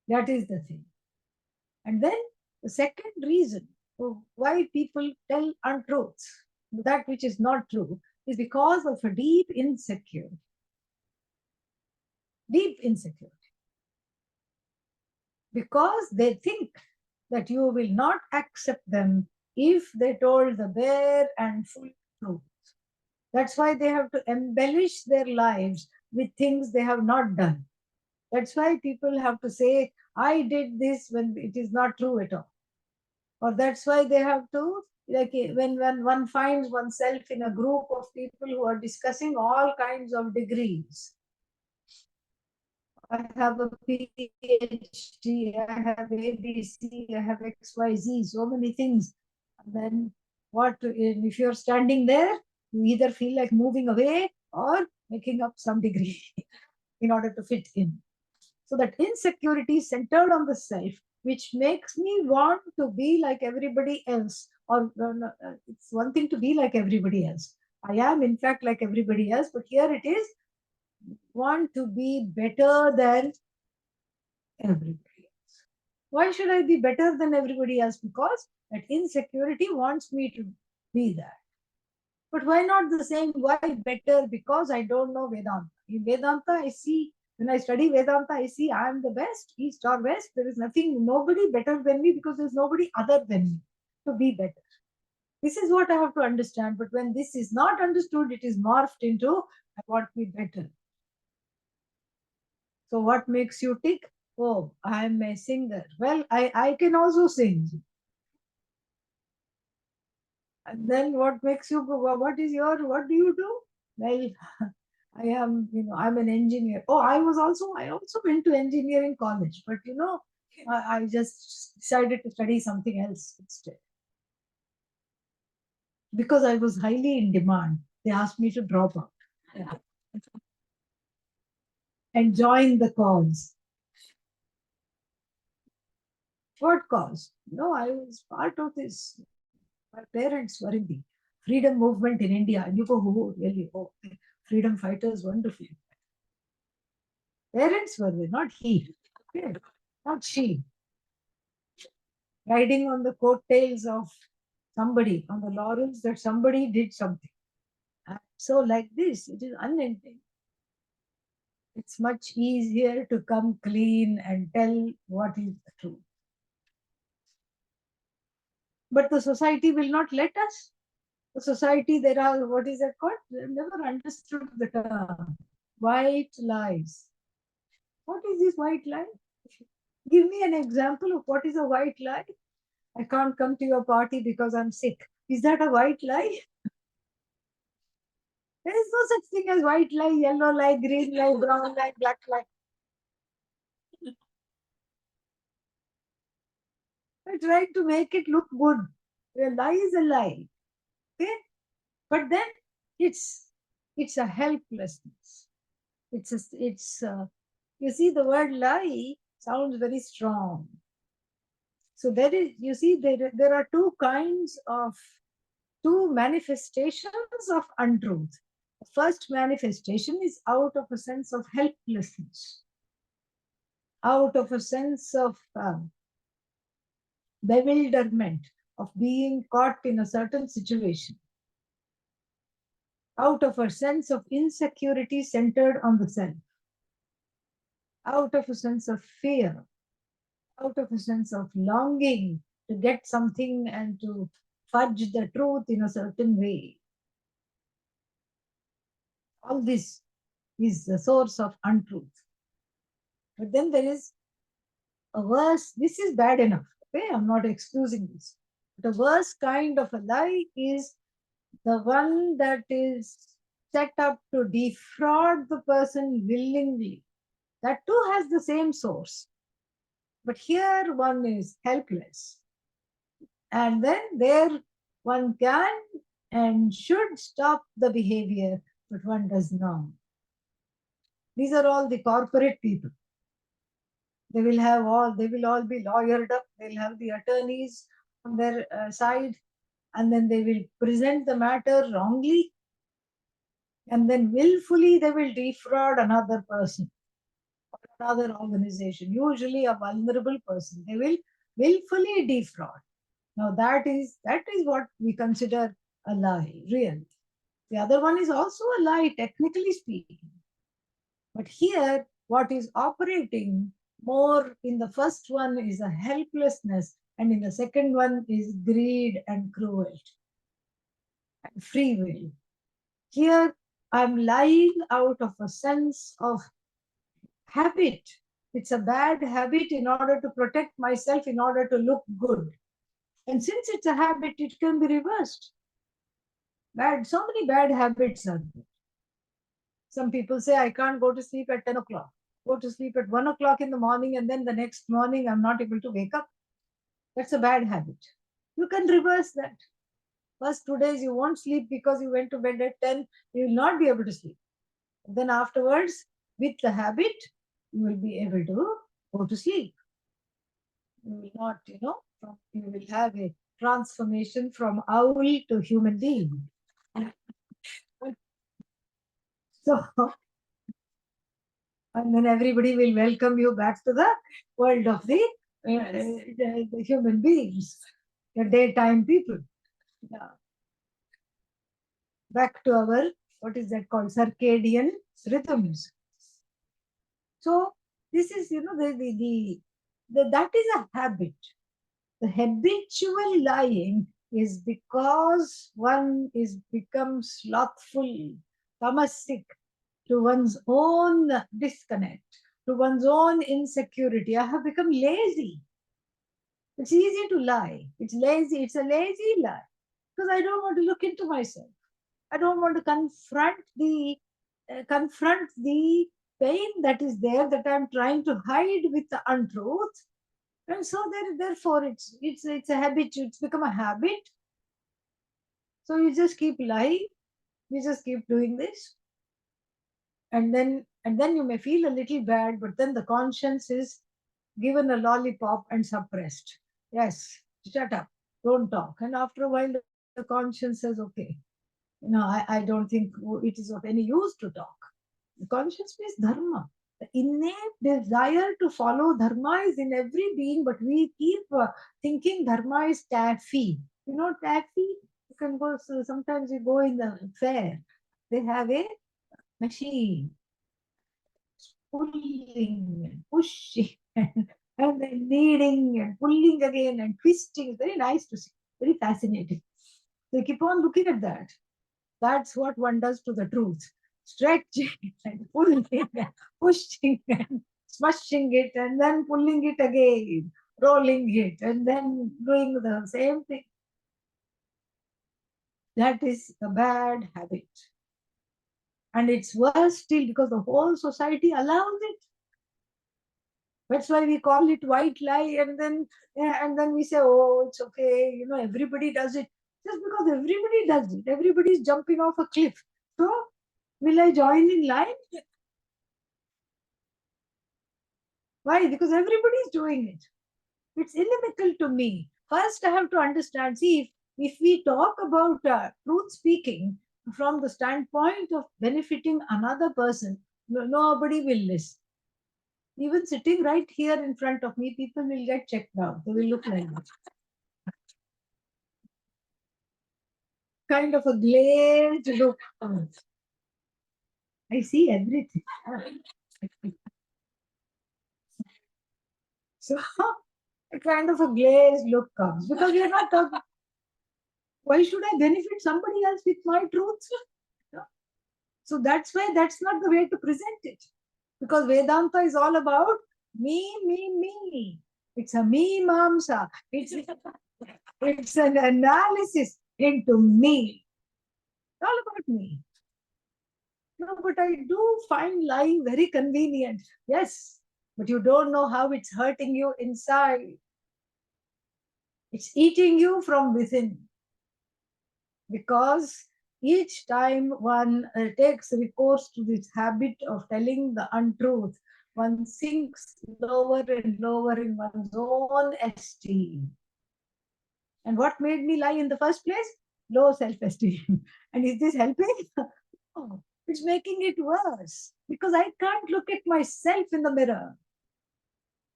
That is the thing. And then the second reason why people tell untruths, that which is not true, is because of a deep insecurity. Deep insecurity. Because they think that you will not accept them if they told the bare and full truth. That's why they have to embellish their lives with things they have not done. That's why people have to say, I did this, when it is not true at all. Or that's why they have to, like when one finds oneself in a group of people who are discussing all kinds of degrees. I have a PhD, I have ABC, I have XYZ, so many things. And then what, if you're standing there, you either feel like moving away or making up some degree in order to fit in. So that insecurity centered on the self, which makes me want to be like everybody else. Or it's one thing to be like everybody else. I am in fact like everybody else, but here it is, want to be better than everybody else. Why should I be better than everybody else? Because that insecurity wants me to be that. But why not the same? Why better? Because I don't know Vedanta. In Vedanta, I see, when I study Vedanta, I see I am the best, east or west. There is nothing, nobody better than me, because there's nobody other than me to be better. This is what I have to understand. But when this is not understood, it is morphed into, I want to be better. So what makes you tick? Oh, I am a singer. Well, I can also sing. And then what makes you go, what do you do? Well, I am, I'm an engineer. Oh, I also went to engineering college, but I just decided to study something else instead. Because I was highly in demand, they asked me to drop out. Yeah. And join the cause. What cause? No, I was part of this. My parents were in the freedom movement in India. And you go, oh, really? Oh, freedom fighters, wonderful. Parents were there, not he. Okay. Not she. Riding on the coattails of somebody, on the laurels that somebody did something. And so like this, it is unending. It's much easier to come clean and tell what is the truth. But the society will not let us. The society, there are, what is that called? They've never understood the term. White lies. What is this white lie? Give me an example of what is a white lie. I can't come to your party because I'm sick. Is that a white lie? There is no such thing as white lie, yellow lie, green lie, brown lie, black lie. I tried to make it look good. A lie is a lie. Okay? But then it's a helplessness. You see, the word lie sounds very strong. So there is, you see, there are two manifestations of untruth. The first manifestation is out of a sense of helplessness, out of a sense of bewilderment, of being caught in a certain situation, out of a sense of insecurity centered on the self, out of a sense of fear, out of a sense of longing to get something and to fudge the truth in a certain way. All this is the source of untruth. But then there is a worse, this is bad enough. Okay, I'm not excusing this. The worst kind of a lie is the one that is set up to defraud the person willingly. That too has the same source. But here one is helpless. And then there one can and should stop the behavior, but one does not. These are all the corporate people. They will all be lawyered up. They'll have the attorneys on their side, and then they will present the matter wrongly, and then willfully they will defraud another person or another organization, usually a vulnerable person. They will willfully defraud. Now that is what we consider a lie, really. The other one is also a lie, technically speaking. But here, what is operating more in the first one is a helplessness, and in the second one is greed and cruelty and free will. Here, I'm lying out of a sense of habit. It's a bad habit in order to protect myself, in order to look good. And since it's a habit, it can be reversed. So many bad habits are there. Some people say, I can't go to sleep at 10 o'clock. Go to sleep at 1 o'clock in the morning, and then the next morning I'm not able to wake up. That's a bad habit. You can reverse that. First 2 days you won't sleep because you went to bed at 10. You will not be able to sleep. Then afterwards, with the habit, you will be able to go to sleep. You will not, you will have a transformation from owl to human being. So, and then everybody will welcome you back to the world of the human beings, the daytime people. Yeah. Back to our, what is that called, circadian rhythms. So this is, that is a habit. The habitual lying is because one is become slothful, tamasic, to one's own disconnect, to one's own insecurity. I have become lazy. It's easy to lie. It's lazy. It's a lazy lie because I don't want to look into myself. I don't want to confront the pain that is there, that I'm trying to hide with the untruth. And so therefore it's a habit. It's become a habit. So you just keep lying. You just keep doing this. And then you may feel a little bad, but then the conscience is given a lollipop and suppressed. Yes, shut up, don't talk. And after a while, the conscience says, okay, I don't think it is of any use to talk. The conscience means dharma. The innate desire to follow dharma is in every being, but we keep thinking dharma is taffy. You know taffy? You can go, so sometimes you go in the fair. They have a machine pulling and pushing and then kneading and pulling again and twisting. It's very nice to see, very fascinating. So keep on looking at that. That's what one does to the truth. Stretching and pulling and pushing and smushing it and then pulling it again, rolling it and then doing the same thing. That is a bad habit. And it's worse still because the whole society allows it. That's why we call it white lie, and then we say, oh, it's okay, everybody does it. Just because everybody does it, everybody's jumping off a cliff. So, will I join in line? Why? Because everybody's doing it. It's inimical to me. First, I have to understand. See, if we talk about truth speaking from the standpoint of benefiting another person, nobody will listen. Even sitting right here in front of me, people will get checked out. They will look like that. Kind of a glazed look. I see everything. So, a kind of a glazed look comes because we are not talking. Why should I benefit somebody else with my truth? So that's why that's not the way to present it. Because Vedanta is all about me. It's a me mamsa. It's an analysis into me. All about me. No, but I do find lying very convenient. Yes, but you don't know how it's hurting you inside. It's eating you from within. Because each time one takes recourse to this habit of telling the untruth, one sinks lower and lower in one's own esteem. And what made me lie in the first place? Low self-esteem. And is this helping? No, it's making it worse because I can't look at myself in the mirror.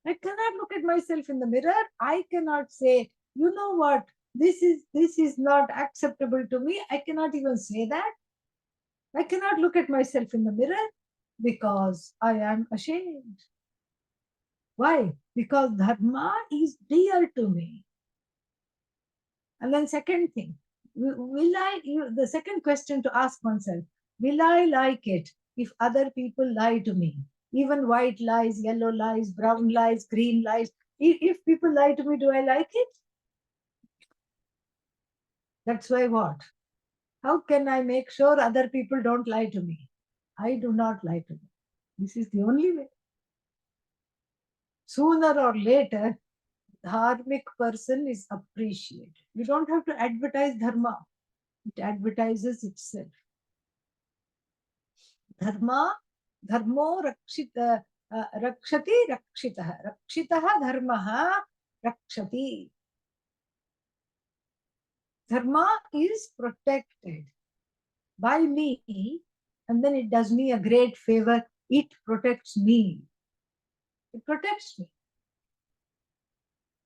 I cannot look at myself in the mirror. I cannot say, you know what, this is not acceptable to me. I cannot even say that. I cannot look at myself in the mirror because I am ashamed. Why? Because dharma is dear to me. And then second thing, the second question to ask oneself, will I like it if other people lie to me? Even white lies, yellow lies, brown lies, green lies. If people lie to me, do I like it? That's why what? How can I make sure other people don't lie to me? I do not lie to them. This is the only way. Sooner or later, dharmic person is appreciated. You don't have to advertise dharma. It advertises itself. Dharma, dharmo rakshita, rakshati rakshitaha. Rakshitaha dharmaha rakshati. Dharma is protected by me, and then it does me a great favor. It protects me. It protects me.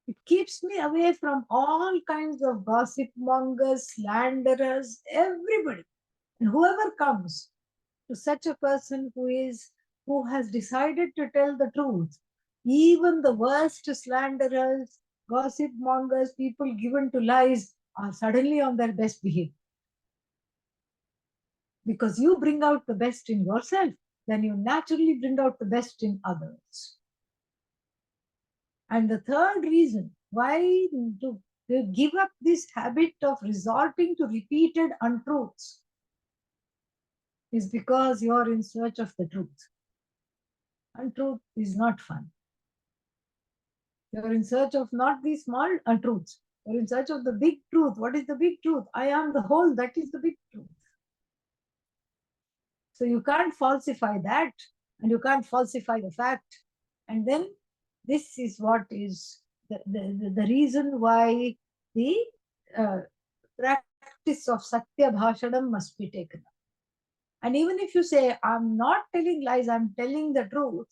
It keeps me away from all kinds of gossip mongers, slanderers, everybody. And whoever comes to such a person who has decided to tell the truth, even the worst slanderers, gossip mongers, people given to lies are suddenly on their best behavior. Because you bring out the best in yourself, then you naturally bring out the best in others. And the third reason why to give up this habit of resorting to repeated untruths is because you are in search of the truth. Untruth is not fun. You are in search of not the small untruths. You are in search of the big truth. What is the big truth? I am the whole. That is the big truth. So you can't falsify that, and you can't falsify the fact. And then this is what is the reason why the practice of Satya Bhashanam must be taken up. And even if you say, I'm not telling lies, I'm telling the truth,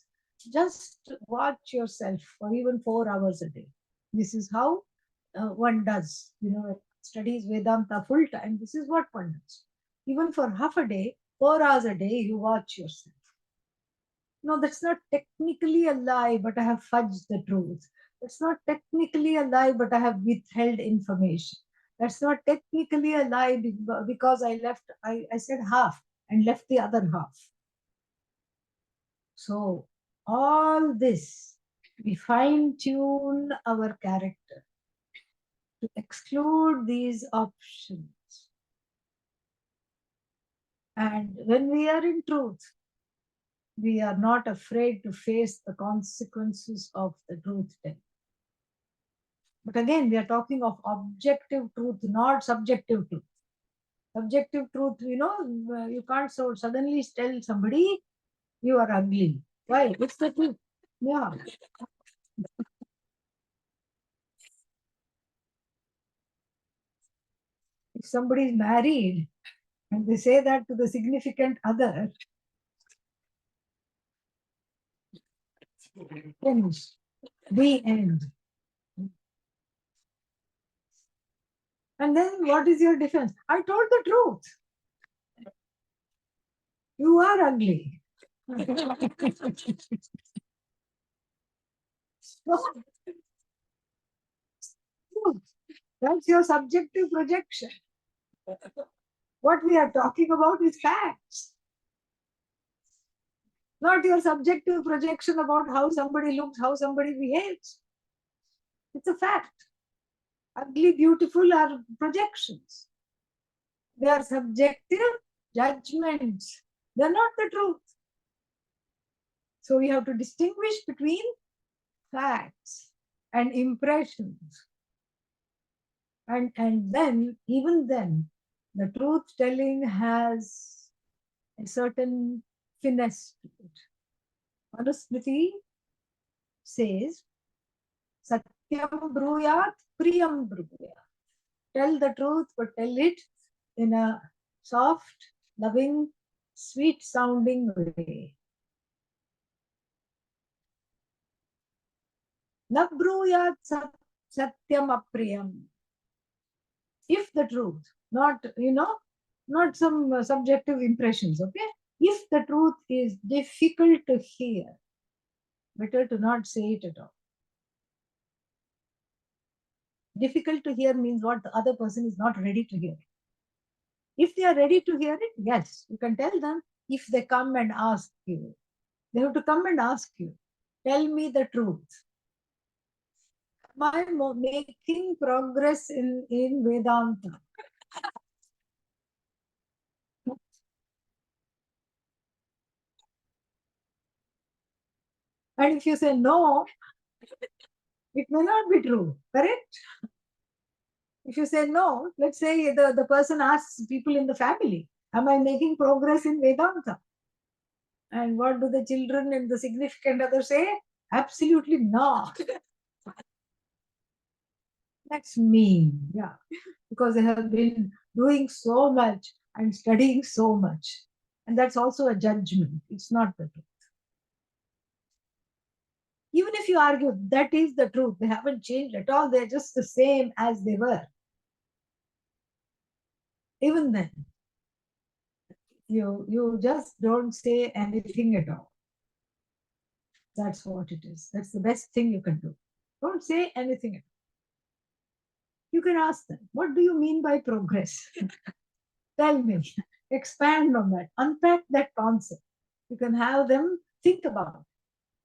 just watch yourself for even 4 hours a day. This is how one does, studies Vedanta full time. This is what one does. Even for half a day, 4 hours a day, you watch yourself. No, that's not technically a lie, but I have fudged the truth. That's not technically a lie, but I have withheld information. That's not technically a lie because I said half and left the other half. So all this, we fine-tune our character to exclude these options. And when we are in truth, we are not afraid to face the consequences of the truth telling. But again, we are talking of objective truth, not subjective truth. Subjective truth, you can't so suddenly tell somebody you are ugly. Why? It's the truth. Yeah. If somebody is married and they say that to the significant other, finish. The end. And then what is your defense? I told the truth. You are ugly. That's your subjective projection. What we are talking about is facts. Not your subjective projection about how somebody looks, how somebody behaves. It's a fact. Ugly, beautiful are projections. They are subjective judgments. They're not the truth. So we have to distinguish between facts and impressions. And then, even then, The truth telling has a certain finesse to it. Manusmriti says, Satyam bruyat, priyam bruyat. Tell the truth, but tell it in a soft, loving, sweet sounding way. Na bruyat satyam apriyam. If the truth, not, not some subjective impressions, okay? If the truth is difficult to hear, better to not say it at all. Difficult to hear means what? The other person is not ready to hear. If they are ready to hear it, yes, you can tell them. If they come and ask you, they have to come and ask you, tell me the truth. Am I making progress in Vedanta? And if you say no, it may not be true, correct? If you say no, let's say the person asks people in the family, am I making progress in Vedanta? And what do the children and the significant other say? Absolutely not. That's mean, yeah. Because they have been doing so much and studying so much. And that's also a judgment. It's not the truth. Even if you argue that is the truth, they haven't changed at all, they're just the same as they were. Even then, you just don't say anything at all. That's what it is. That's the best thing you can do. Don't say anything at all. You can ask them, what do you mean by progress? Tell me, expand on that, unpack that concept. You can have them think about it.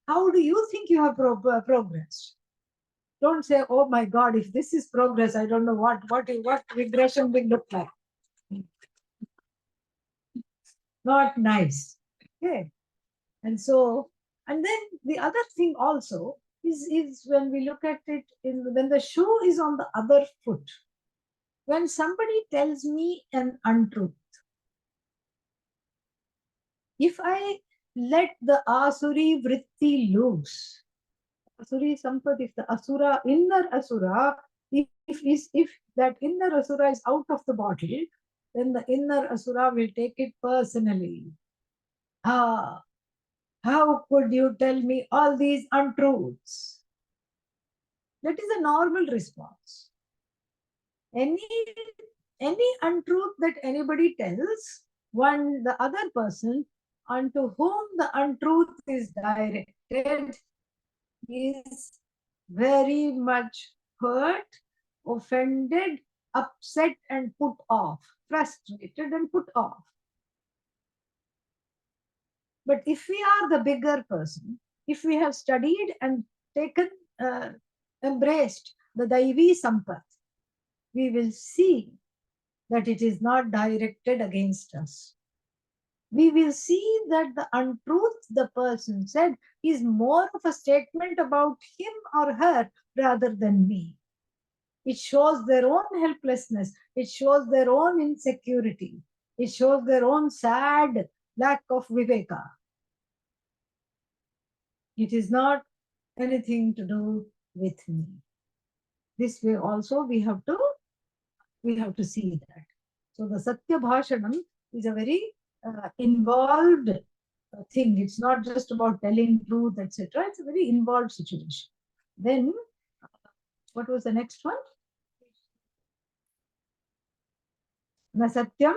How do you think you have progressed? Don't say, oh my God, if this is progress, I don't know what regression will look like. Not nice. Okay. And so, and then the other thing also is when we look at it, when the shoe is on the other foot, when somebody tells me an untruth, if I let the Asuri vritti loose, Asuri Sampad, if the Asura, inner Asura, if that inner Asura is out of the body, then the inner Asura will take it personally. Ah, how could you tell me all these untruths? That is a normal response. Any untruth that anybody tells, the other person unto whom the untruth is directed is very much hurt, offended, upset, and put off, frustrated and put off. But if we are the bigger person, if we have studied and taken, embraced the Daivi Sampath, we will see that it is not directed against us. We will see that the untruth the person said is more of a statement about him or her rather than me. It shows their own helplessness. It shows their own insecurity. It shows their own sad lack of viveka. It is not anything to do with me. This way also we have to see that. So the Satya Bhashanam is a very involved thing. It's not just about telling truth, etc. It's a very involved situation. Then, what was the next one? Na Satyam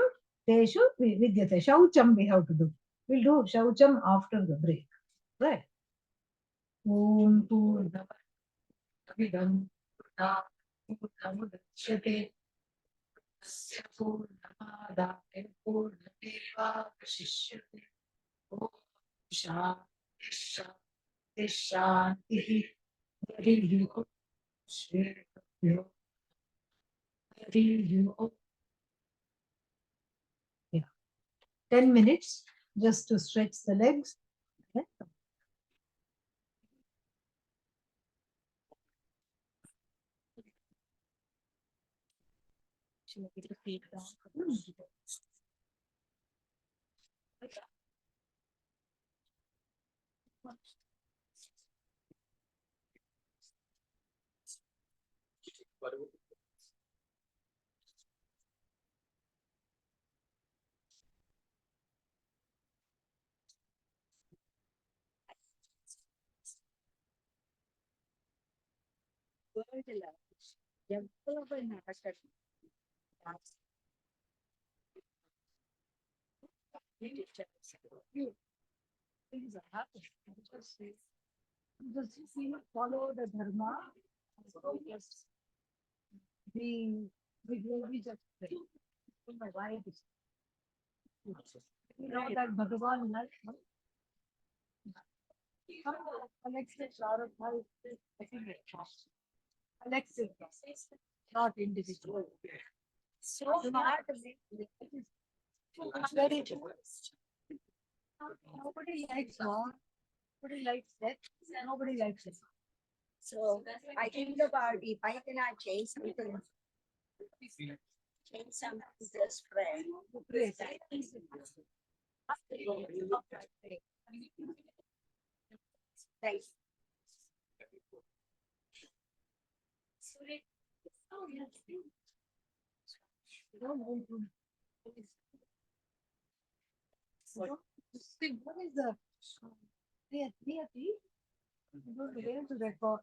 Teshu Vidyate. Shaucham we have to do. We'll do Shaucham after the break. Right? Om Purnamad Vidam Purnamudachyate Purnamadaye Purnameva Vashishyate Om Shanti Shanti Shanti Hari Om Shri Om Hari Om. Yeah. 10 minutes just to stretch the legs. Okay. Should I get the feet down? Things are happening. Just see, follow the dharma. Yes. We will be just pray. Why it is. You know that Bhagavan has Alexis Alexis, not individual. So smart. Very true. Nobody likes war. Nobody likes death. Nobody likes it. So I think about if I cannot change something, change something just pray. Pray. Like, What is the tea? You don't be able to record.